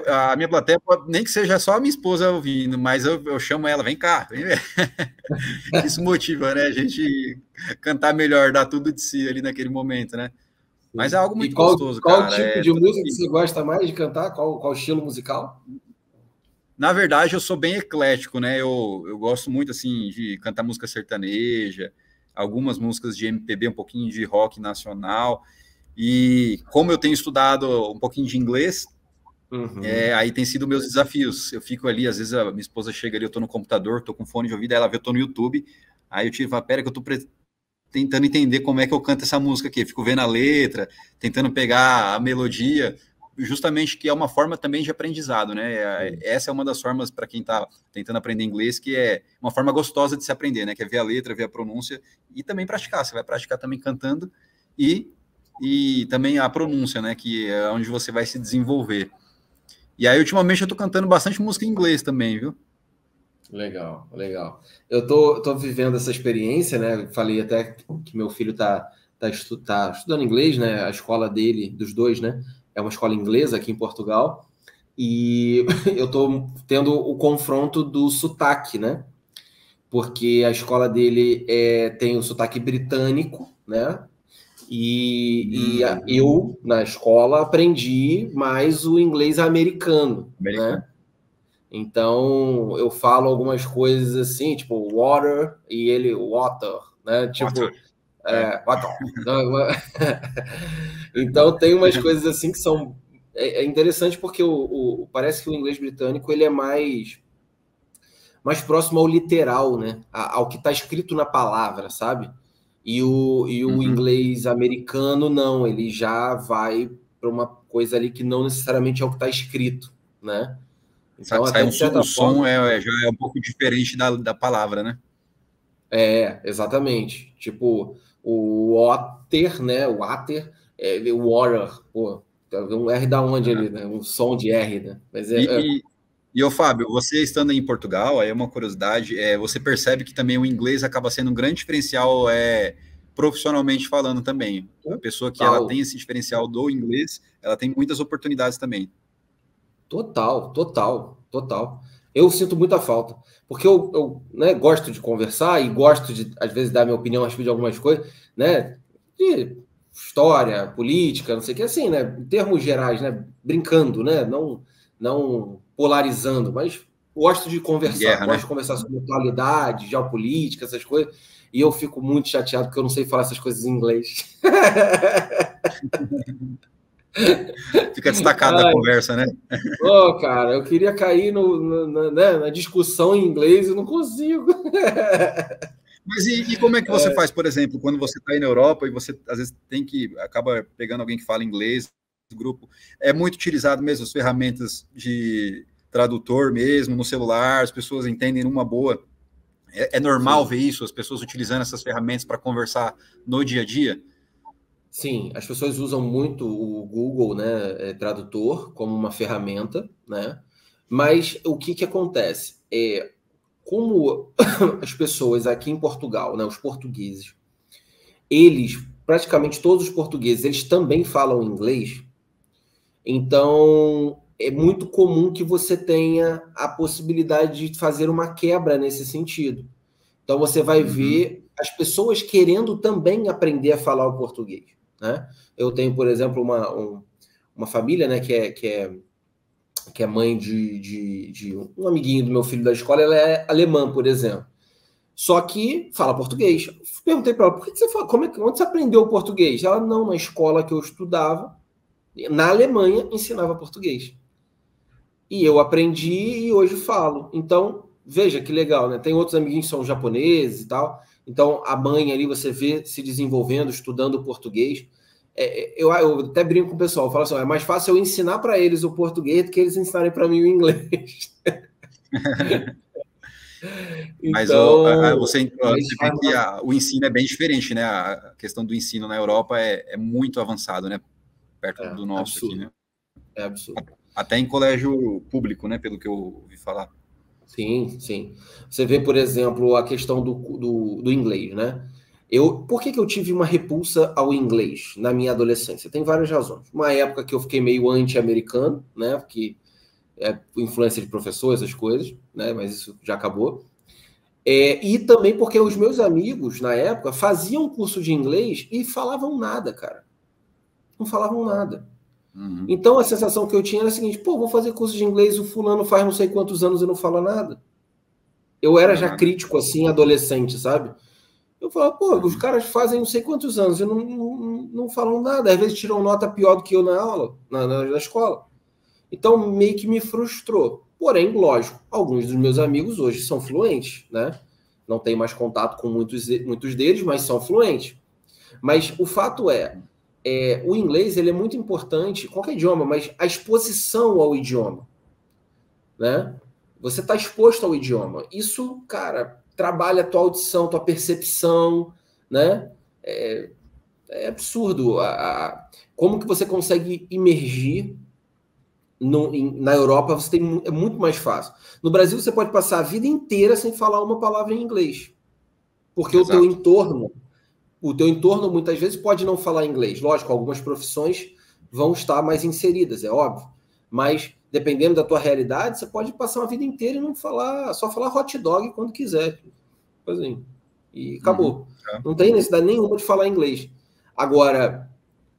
Speaker 2: A minha plateia, nem que seja só a minha esposa ouvindo, mas eu chamo ela, vem cá, vem ver. Isso motiva, né? A gente cantar melhor, dar tudo de si ali naquele momento, né? Mas é algo
Speaker 1: E
Speaker 2: muito
Speaker 1: qual
Speaker 2: gostoso,
Speaker 1: qual
Speaker 2: cara.
Speaker 1: tipo de música que você gosta mais de cantar? Qual estilo musical?
Speaker 2: Na verdade, eu sou bem eclético, né? Eu gosto muito, assim, de cantar música sertaneja, algumas músicas de MPB, um pouquinho de rock nacional. E como eu tenho estudado um pouquinho de inglês,
Speaker 1: Uhum.
Speaker 2: aí tem sido meus desafios. Eu fico ali, às vezes a minha esposa chega ali, eu tô no computador, tô com fone de ouvido, aí ela vê, eu tô no YouTube, aí eu tiro e falo, pera que eu tô tentando entender como é que eu canto essa música aqui. Eu fico vendo a letra, tentando pegar a melodia, justamente que é uma forma também de aprendizado, né? Essa é uma das formas para quem está tentando aprender inglês, que é uma forma gostosa de se aprender, né? Que é ver a letra, ver a pronúncia e também praticar. Você vai praticar também cantando e, e também a pronúncia, né? Que é onde você vai se desenvolver. E aí, ultimamente, eu tô cantando bastante música em inglês também, viu?
Speaker 1: Legal, legal. Eu tô vivendo essa experiência, né? Falei até que meu filho tá estudando inglês, né? A escola dele, dos dois, né? É uma escola inglesa aqui em Portugal. E eu tô tendo o confronto do sotaque, né? Porque a escola dele tem o sotaque britânico, né? Eu, na escola, aprendi mais o inglês americano, né?
Speaker 2: Americano.
Speaker 1: Então, eu falo algumas coisas assim, tipo water, e ele water, né?
Speaker 2: Water.
Speaker 1: Tipo,
Speaker 2: É.
Speaker 1: water. Então, tem umas coisas assim que são... É interessante porque parece que o inglês britânico ele é mais próximo ao literal, né? Ao que está escrito na palavra, sabe? E o
Speaker 2: Uhum.
Speaker 1: inglês americano, não, ele já vai para uma coisa ali que não necessariamente é o que está escrito, né? Então,
Speaker 2: Sai
Speaker 1: até de
Speaker 2: o
Speaker 1: certa
Speaker 2: som
Speaker 1: forma,
Speaker 2: já é um pouco diferente da palavra, né?
Speaker 1: exatamente. Tipo, o water, né? O water, o water, pô, um R da onde ali, né? Um som de R, né? Mas
Speaker 2: E, ô Fábio, você estando em Portugal, aí é uma curiosidade, você percebe que também o inglês acaba sendo um grande diferencial profissionalmente falando também. A pessoa que ela tem
Speaker 1: total,
Speaker 2: esse diferencial do inglês, ela tem muitas oportunidades também.
Speaker 1: total, total, total. Eu sinto muita falta, porque né, gosto de conversar e gosto de, às vezes, dar minha opinião a respeito de algumas coisas, né? De história, política, não sei o que, assim, né? Em termos gerais, né? Brincando, né? Não polarizando, mas gosto de
Speaker 2: Em
Speaker 1: conversar,
Speaker 2: guerra,
Speaker 1: gosto
Speaker 2: né?
Speaker 1: de conversar sobre atualidade, geopolítica, essas coisas, e eu fico muito chateado porque eu não sei falar essas coisas em inglês.
Speaker 2: Fica destacado da conversa, né?
Speaker 1: Ô, cara, eu queria cair na discussão em inglês e não consigo.
Speaker 2: Mas e como é que você faz, por exemplo, quando você está aí na Europa e você às vezes acaba pegando alguém que fala inglês, grupo, é muito utilizado mesmo as ferramentas de tradutor mesmo, no celular, as pessoas entendem numa boa. É normal
Speaker 1: Sim,
Speaker 2: ver isso, as pessoas utilizando essas ferramentas para conversar no dia a dia?
Speaker 1: sim, as pessoas usam muito o Google, né, Tradutor como uma ferramenta, né? Mas o que acontece? Como as pessoas aqui em Portugal, né, os portugueses, eles, praticamente todos os portugueses, eles também falam inglês. Então, é muito comum que você tenha a possibilidade de fazer uma quebra nesse sentido. Então, você vai
Speaker 2: Uhum.
Speaker 1: ver as pessoas querendo também aprender a falar o português, né? Eu tenho, por exemplo, uma família, né, que é mãe de um amiguinho do meu filho da escola, ela é alemã, por exemplo. Só que fala português. Perguntei para ela, por que você fala, onde você aprendeu o português? Ela, não, na escola que eu estudava, na Alemanha, ensinava português. E eu aprendi e hoje falo. Então, veja que legal, né? Tem outros amiguinhos que são japoneses e tal. Então, a mãe ali você vê se desenvolvendo, estudando português. Eu até brinco com o pessoal, eu falo assim: é mais fácil eu ensinar para eles o português do que eles ensinarem para mim o inglês.
Speaker 2: Mas
Speaker 1: Então, mas
Speaker 2: você vê que o ensino é bem diferente, né? A questão do ensino na Europa é muito avançado, né? Perto do nosso aqui, né?
Speaker 1: absurdo, é absurdo.
Speaker 2: Até em colégio público, né? Pelo que eu ouvi falar.
Speaker 1: Sim, sim. Você vê, por exemplo, a questão do inglês, né? Por que eu tive uma repulsa ao inglês na minha adolescência? Tem várias razões. Uma época que eu fiquei meio anti-americano, né? Porque influência de professores, essas coisas, né? Mas isso já acabou. E também porque os meus amigos, na época, faziam curso de inglês e falavam nada, cara. não falavam nada. Então, a sensação que eu tinha era a seguinte, pô, vou fazer curso de inglês, o fulano faz não sei quantos anos e não fala nada. Eu era já crítico, assim, adolescente, sabe? Eu falava, pô, os caras fazem não sei quantos anos e não falam nada. Às vezes tiram nota pior do que eu na aula, na escola. Então, meio que me frustrou. Porém, lógico, alguns dos meus amigos hoje são fluentes, né? Não tenho mais contato com muitos deles, mas são fluentes. Mas o fato o inglês ele é muito importante, qualquer idioma, mas a exposição ao idioma, né? Você está exposto ao idioma. Isso, cara, trabalha a tua audição, tua percepção, né? É absurdo. Como que você consegue imergir na Europa? É muito mais fácil. No Brasil, você pode passar a vida inteira sem falar uma palavra em inglês. Porque o teu entorno muitas vezes pode não falar inglês. Lógico, algumas profissões vão estar mais inseridas, é óbvio. Mas, dependendo da tua realidade, você pode passar uma vida inteira e não falar, só falar hot dog quando quiser. Assim, e acabou. Não tem necessidade nenhuma de falar inglês. Agora,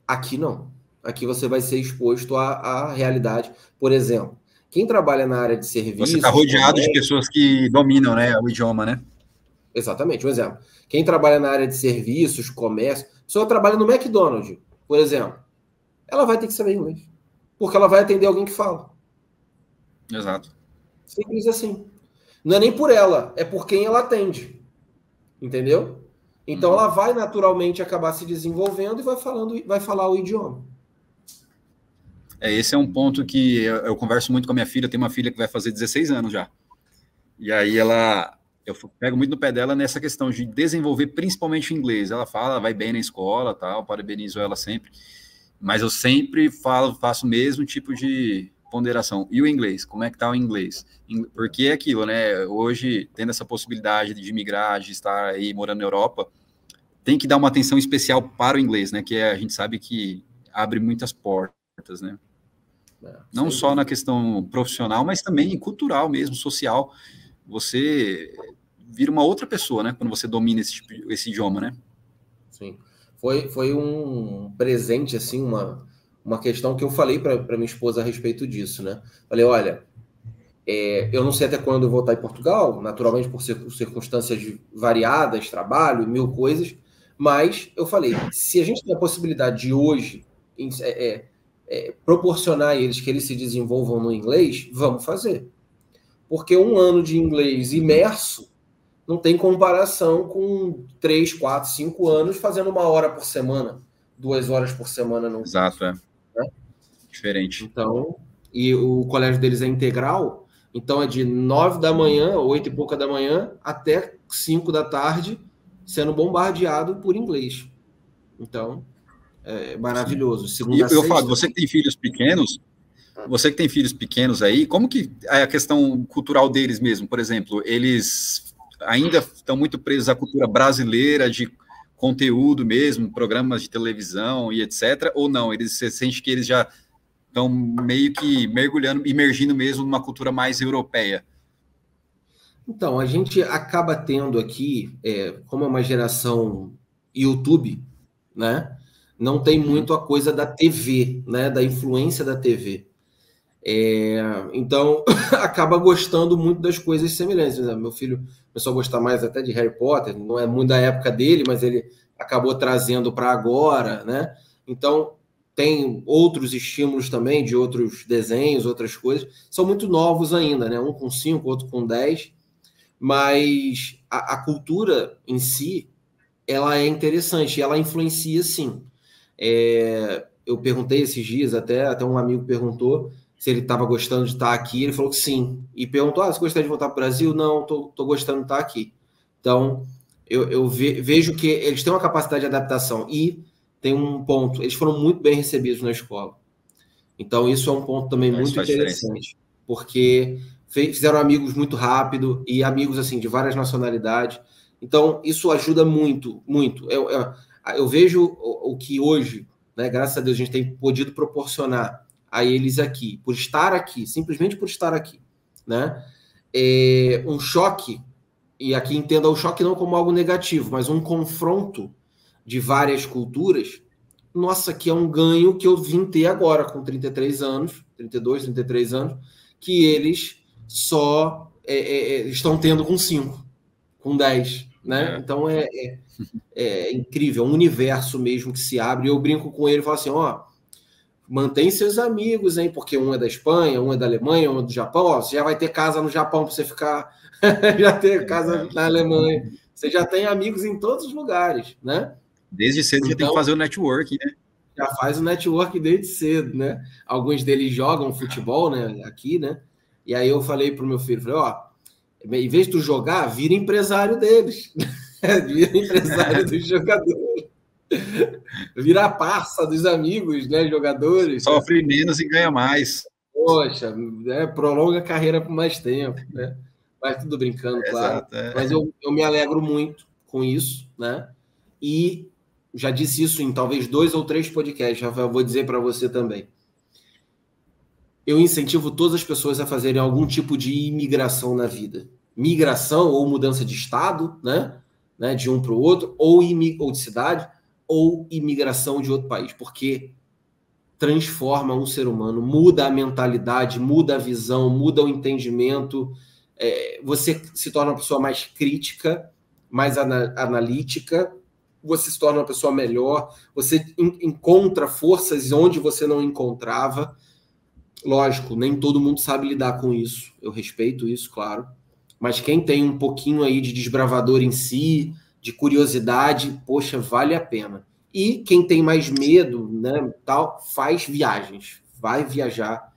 Speaker 1: aqui não. Aqui você vai ser exposto à realidade. Por exemplo, quem trabalha na área de serviços...
Speaker 2: Você está rodeado de pessoas que dominam, né, o idioma, né?
Speaker 1: Exatamente, um exemplo. Quem trabalha na área de serviços, comércio, a pessoa trabalha no McDonald's, por exemplo, ela vai ter que saber inglês. Porque ela vai atender alguém que fala.
Speaker 2: Exato.
Speaker 1: Simples assim. Não é nem por ela, é por quem ela atende. Entendeu? Então ela vai naturalmente acabar se desenvolvendo e vai falar o idioma.
Speaker 2: Esse é um ponto que eu converso muito com a minha filha. Eu tenho uma filha que vai fazer 16 anos já. E aí eu pego muito no pé dela nessa questão de desenvolver principalmente o inglês. Ela fala, vai bem na escola, tal, parabenizo ela sempre. Mas eu sempre faço o mesmo tipo de ponderação. E o inglês? Como é que tá o inglês? Porque é aquilo, né? Hoje, tendo essa possibilidade de migrar, de estar aí morando na Europa, tem que dar uma atenção especial para o inglês, né? Que a gente sabe que abre muitas portas, né? Não só na questão profissional, mas também cultural mesmo, social. Você vira uma outra pessoa, né? Quando você domina esse idioma, né?
Speaker 1: Sim. Foi um presente, assim, uma questão que eu falei para minha esposa a respeito disso, né? Falei, olha, eu não sei até quando eu vou estar em Portugal, naturalmente por circunstâncias variadas, trabalho, 1000 coisas, mas eu falei, se a gente tem a possibilidade de hoje proporcionar a eles que eles se desenvolvam no inglês, vamos fazer. Porque um ano de inglês imerso não tem comparação com 3, 4, 5 anos fazendo 1 hora por semana, 2 horas por semana. No
Speaker 2: Exato,
Speaker 1: curso, né?
Speaker 2: Diferente.
Speaker 1: Então, e o colégio deles é integral, então é de 9 da manhã, 8 e pouca da manhã, até 5 da tarde, sendo bombardeado por inglês. Então, é maravilhoso.
Speaker 2: E eu falo, você que tem filhos pequenos aí, como que é a questão cultural deles mesmo? Por exemplo, eles ainda estão muito presos à cultura brasileira de conteúdo mesmo, programas de televisão e etc. Ou não? Você sente que eles já estão meio que imergindo mesmo numa cultura mais europeia?
Speaker 1: Então, a gente acaba tendo aqui, como é uma geração YouTube, né? Não tem muito a coisa da TV, né? Da influência da TV. Então, acaba gostando muito das coisas semelhantes. Né? Meu filho começou a gostar mais até de Harry Potter, não é muito da época dele, mas ele acabou trazendo para agora, né? Então, tem outros estímulos também de outros desenhos, outras coisas. São muito novos ainda, né? Um com 5, outro com 10. Mas a cultura em si, ela é interessante, ela influencia sim. Eu perguntei esses dias, até um amigo perguntou se ele estava gostando de estar aqui, ele falou que sim. E perguntou, você gostaria de voltar para o Brasil? Não, estou gostando de estar aqui. Então, eu vejo que eles têm uma capacidade de adaptação. E tem um ponto, eles foram muito bem recebidos na escola. Então, isso é um ponto também muito interessante. Porque fizeram amigos muito rápido e amigos assim de várias nacionalidades. Então, isso ajuda muito, muito. Eu vejo o que hoje, né, graças a Deus, a gente tem podido proporcionar a eles aqui, por estar aqui, simplesmente por estar aqui, né? Um choque, e aqui entenda o choque não como algo negativo, mas um confronto de várias culturas nossa, que é um ganho que eu vim ter agora com 33 anos, 32, 33 anos, que eles só estão tendo com 5, com 10, né? Então é incrível, é um universo mesmo que se abre. Eu brinco com ele e falo assim, ó, mantém seus amigos, hein? Porque um é da Espanha, um é da Alemanha, um é do Japão. Ó, você já vai ter casa no Japão para você ficar, já ter casa na Alemanha. Você já tem amigos em todos os lugares, né?
Speaker 2: Desde cedo então, já tem que fazer o network, né?
Speaker 1: Já faz o network desde cedo, né? Alguns deles jogam futebol, né? Aqui, né? E aí eu falei pro meu filho, falei, ó, em vez de tu jogar, vira empresário deles. Vira empresário dos jogadores. Vira a parça dos amigos, né? Jogadores.
Speaker 2: Sofre menos e ganha mais.
Speaker 1: Poxa, né? Prolonga a carreira por mais tempo, né? Mas tudo brincando, claro. Exato, Mas eu me alegro muito com isso, né? E já disse isso em talvez 2 ou 3 podcasts, Rafael, vou dizer para você também. Eu incentivo todas as pessoas a fazerem algum tipo de imigração na vida. Migração ou mudança de estado, né? De um para o outro, ou de cidade, ou imigração de outro país, porque transforma um ser humano, muda a mentalidade, muda a visão, muda o entendimento. Você se torna uma pessoa mais crítica, mais analítica, você se torna uma pessoa melhor, você encontra forças onde você não encontrava. Lógico, nem todo mundo sabe lidar com isso, eu respeito isso, claro, mas quem tem um pouquinho aí de desbravador em si, de curiosidade, poxa, vale a pena. E quem tem mais medo, né, tal, faz viagens, vai viajar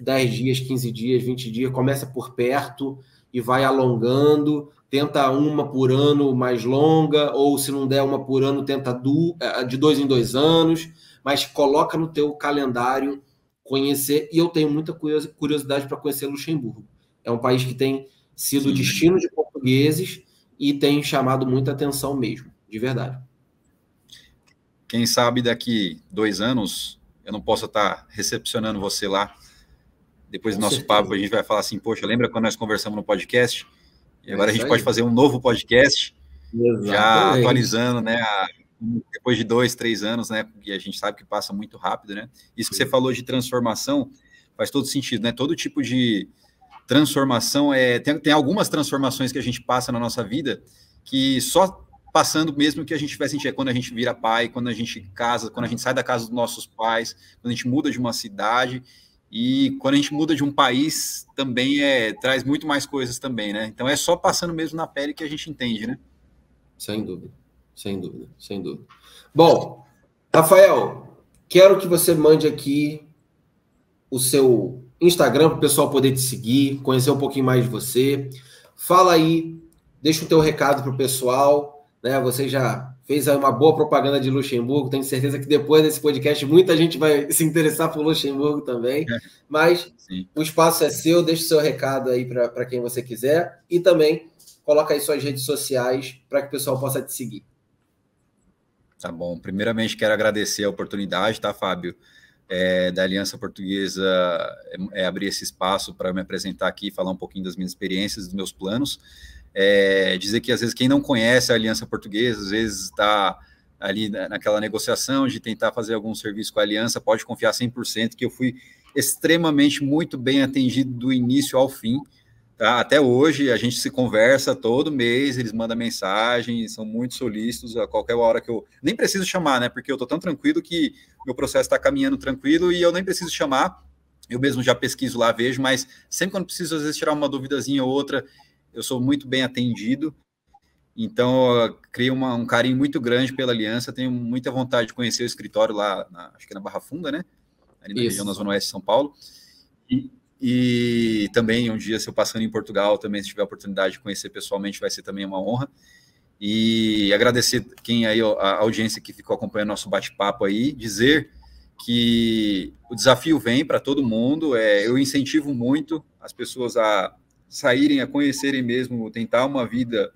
Speaker 1: 10 dias, 15 dias, 20 dias, começa por perto e vai alongando, tenta uma por ano mais longa, ou se não der uma por ano, tenta de 2 em 2 anos, mas coloca no teu calendário conhecer, e eu tenho muita curiosidade para conhecer Luxemburgo. É um país que tem sido destino de portugueses e tem chamado muita atenção mesmo, de verdade.
Speaker 2: Quem sabe daqui 2 anos eu não posso estar recepcionando você lá. Depois do nosso papo, a gente vai falar assim, poxa, lembra quando nós conversamos no podcast? E agora a gente pode fazer um novo podcast, já atualizando, né? Depois de 2, 3 anos, né? E a gente sabe que passa muito rápido, né? Isso que você falou de transformação faz todo sentido, né? Todo tipo de transformação tem algumas transformações que a gente passa na nossa vida que só passando mesmo que a gente vai sentir, quando a gente vira pai, quando a gente casa, quando a gente sai da casa dos nossos pais, quando a gente muda de uma cidade e quando a gente muda de um país também traz muito mais coisas também, né? Então é só passando mesmo na pele que a gente entende, né?
Speaker 1: Sem dúvida, sem dúvida, sem dúvida. Bom, Rafael, quero que você mande aqui o seu Instagram para o pessoal poder te seguir, conhecer um pouquinho mais de você. Fala aí, deixa o teu recado para o pessoal, né? Você já fez aí uma boa propaganda de Luxemburgo, tenho certeza que depois desse podcast muita gente vai se interessar por Luxemburgo também, mas o espaço é seu, deixa o seu recado aí para quem você quiser e também coloca aí suas redes sociais para que o pessoal possa te seguir.
Speaker 2: Tá bom. Primeiramente, quero agradecer a oportunidade, tá, Fábio, da Aliança Portuguesa, abrir esse espaço para me apresentar aqui, falar um pouquinho das minhas experiências, dos meus planos. Dizer que, às vezes, quem não conhece a Aliança Portuguesa, às vezes está ali naquela negociação de tentar fazer algum serviço com a Aliança, pode confiar 100% que eu fui extremamente muito bem atendido do início ao fim. Tá? Até hoje, a gente se conversa todo mês, eles mandam mensagem, são muito solícitos a qualquer hora que eu... Nem preciso chamar, né? Porque eu estou tão tranquilo que meu processo está caminhando tranquilo e eu nem preciso chamar. Eu mesmo já pesquiso lá, vejo, mas sempre quando preciso, às vezes, tirar uma duvidazinha ou outra, eu sou muito bem atendido. Então, eu crio um carinho muito grande pela Aliança, tenho muita vontade de conhecer o escritório lá, acho que na Barra Funda, né? Ali na região da Zona Oeste de São Paulo. E também, um dia, se eu passando em Portugal, também, se tiver a oportunidade de conhecer pessoalmente, vai ser também uma honra. E agradecer quem aí, a audiência que ficou acompanhando nosso bate-papo aí, dizer que o desafio vem para todo mundo, eu incentivo muito as pessoas a saírem, a conhecerem mesmo, tentar uma vida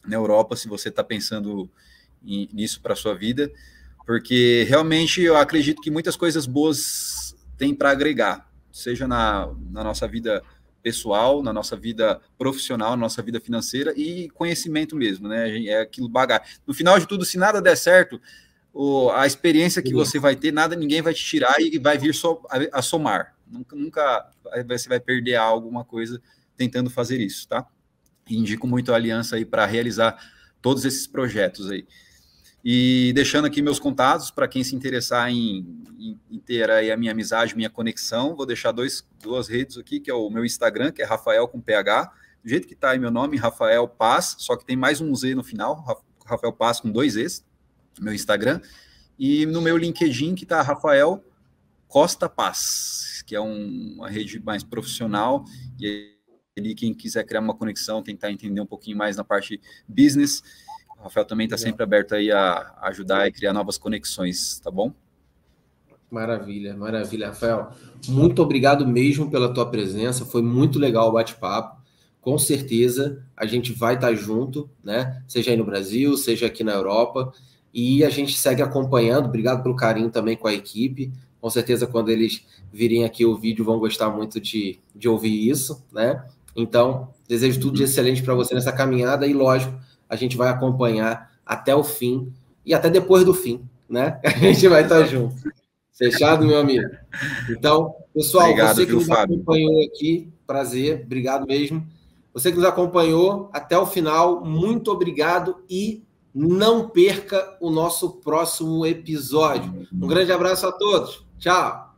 Speaker 2: na Europa, se você está pensando nisso para a sua vida, porque realmente eu acredito que muitas coisas boas tem para agregar, seja na nossa vida pessoal, na nossa vida profissional, na nossa vida financeira e conhecimento mesmo, né? É aquilo bagagem. No final de tudo, se nada der certo, a experiência que você vai ter, ninguém vai te tirar e vai vir só a somar. Nunca você vai perder alguma coisa tentando fazer isso, tá? E indico muito a Aliança aí para realizar todos esses projetos aí. E deixando aqui meus contatos para quem se interessar em ter aí a minha amizade, minha conexão, vou deixar duas redes aqui, que é o meu Instagram, que é Rafael com PH, do jeito que está aí meu nome, Rafael Paz, só que tem mais um Z no final, Rafael Paz com 2 Zs, meu Instagram, e no meu LinkedIn, que está Rafael Costa Paz, que é uma rede mais profissional, e ali quem quiser criar uma conexão, tentar entender um pouquinho mais na parte business, o Rafael também está sempre aberto aí a ajudar e criar novas conexões, tá bom?
Speaker 1: Maravilha, maravilha, Rafael. Muito obrigado mesmo pela tua presença, foi muito legal o bate-papo. Com certeza a gente vai estar junto, né? Seja aí no Brasil, seja aqui na Europa, e a gente segue acompanhando. Obrigado pelo carinho também com a equipe. Com certeza, quando eles virem aqui o vídeo, vão gostar muito de ouvir isso, né? Então, desejo tudo de excelente para você nessa caminhada, e lógico, a gente vai acompanhar até o fim e até depois do fim, né? A gente vai estar junto. Fechado, meu amigo? Então, pessoal,
Speaker 2: obrigado,
Speaker 1: você que nos
Speaker 2: Fábio.
Speaker 1: acompanhou aqui, prazer, obrigado mesmo. Você que nos acompanhou até o final, muito obrigado e não perca o nosso próximo episódio. Um grande abraço a todos. Tchau!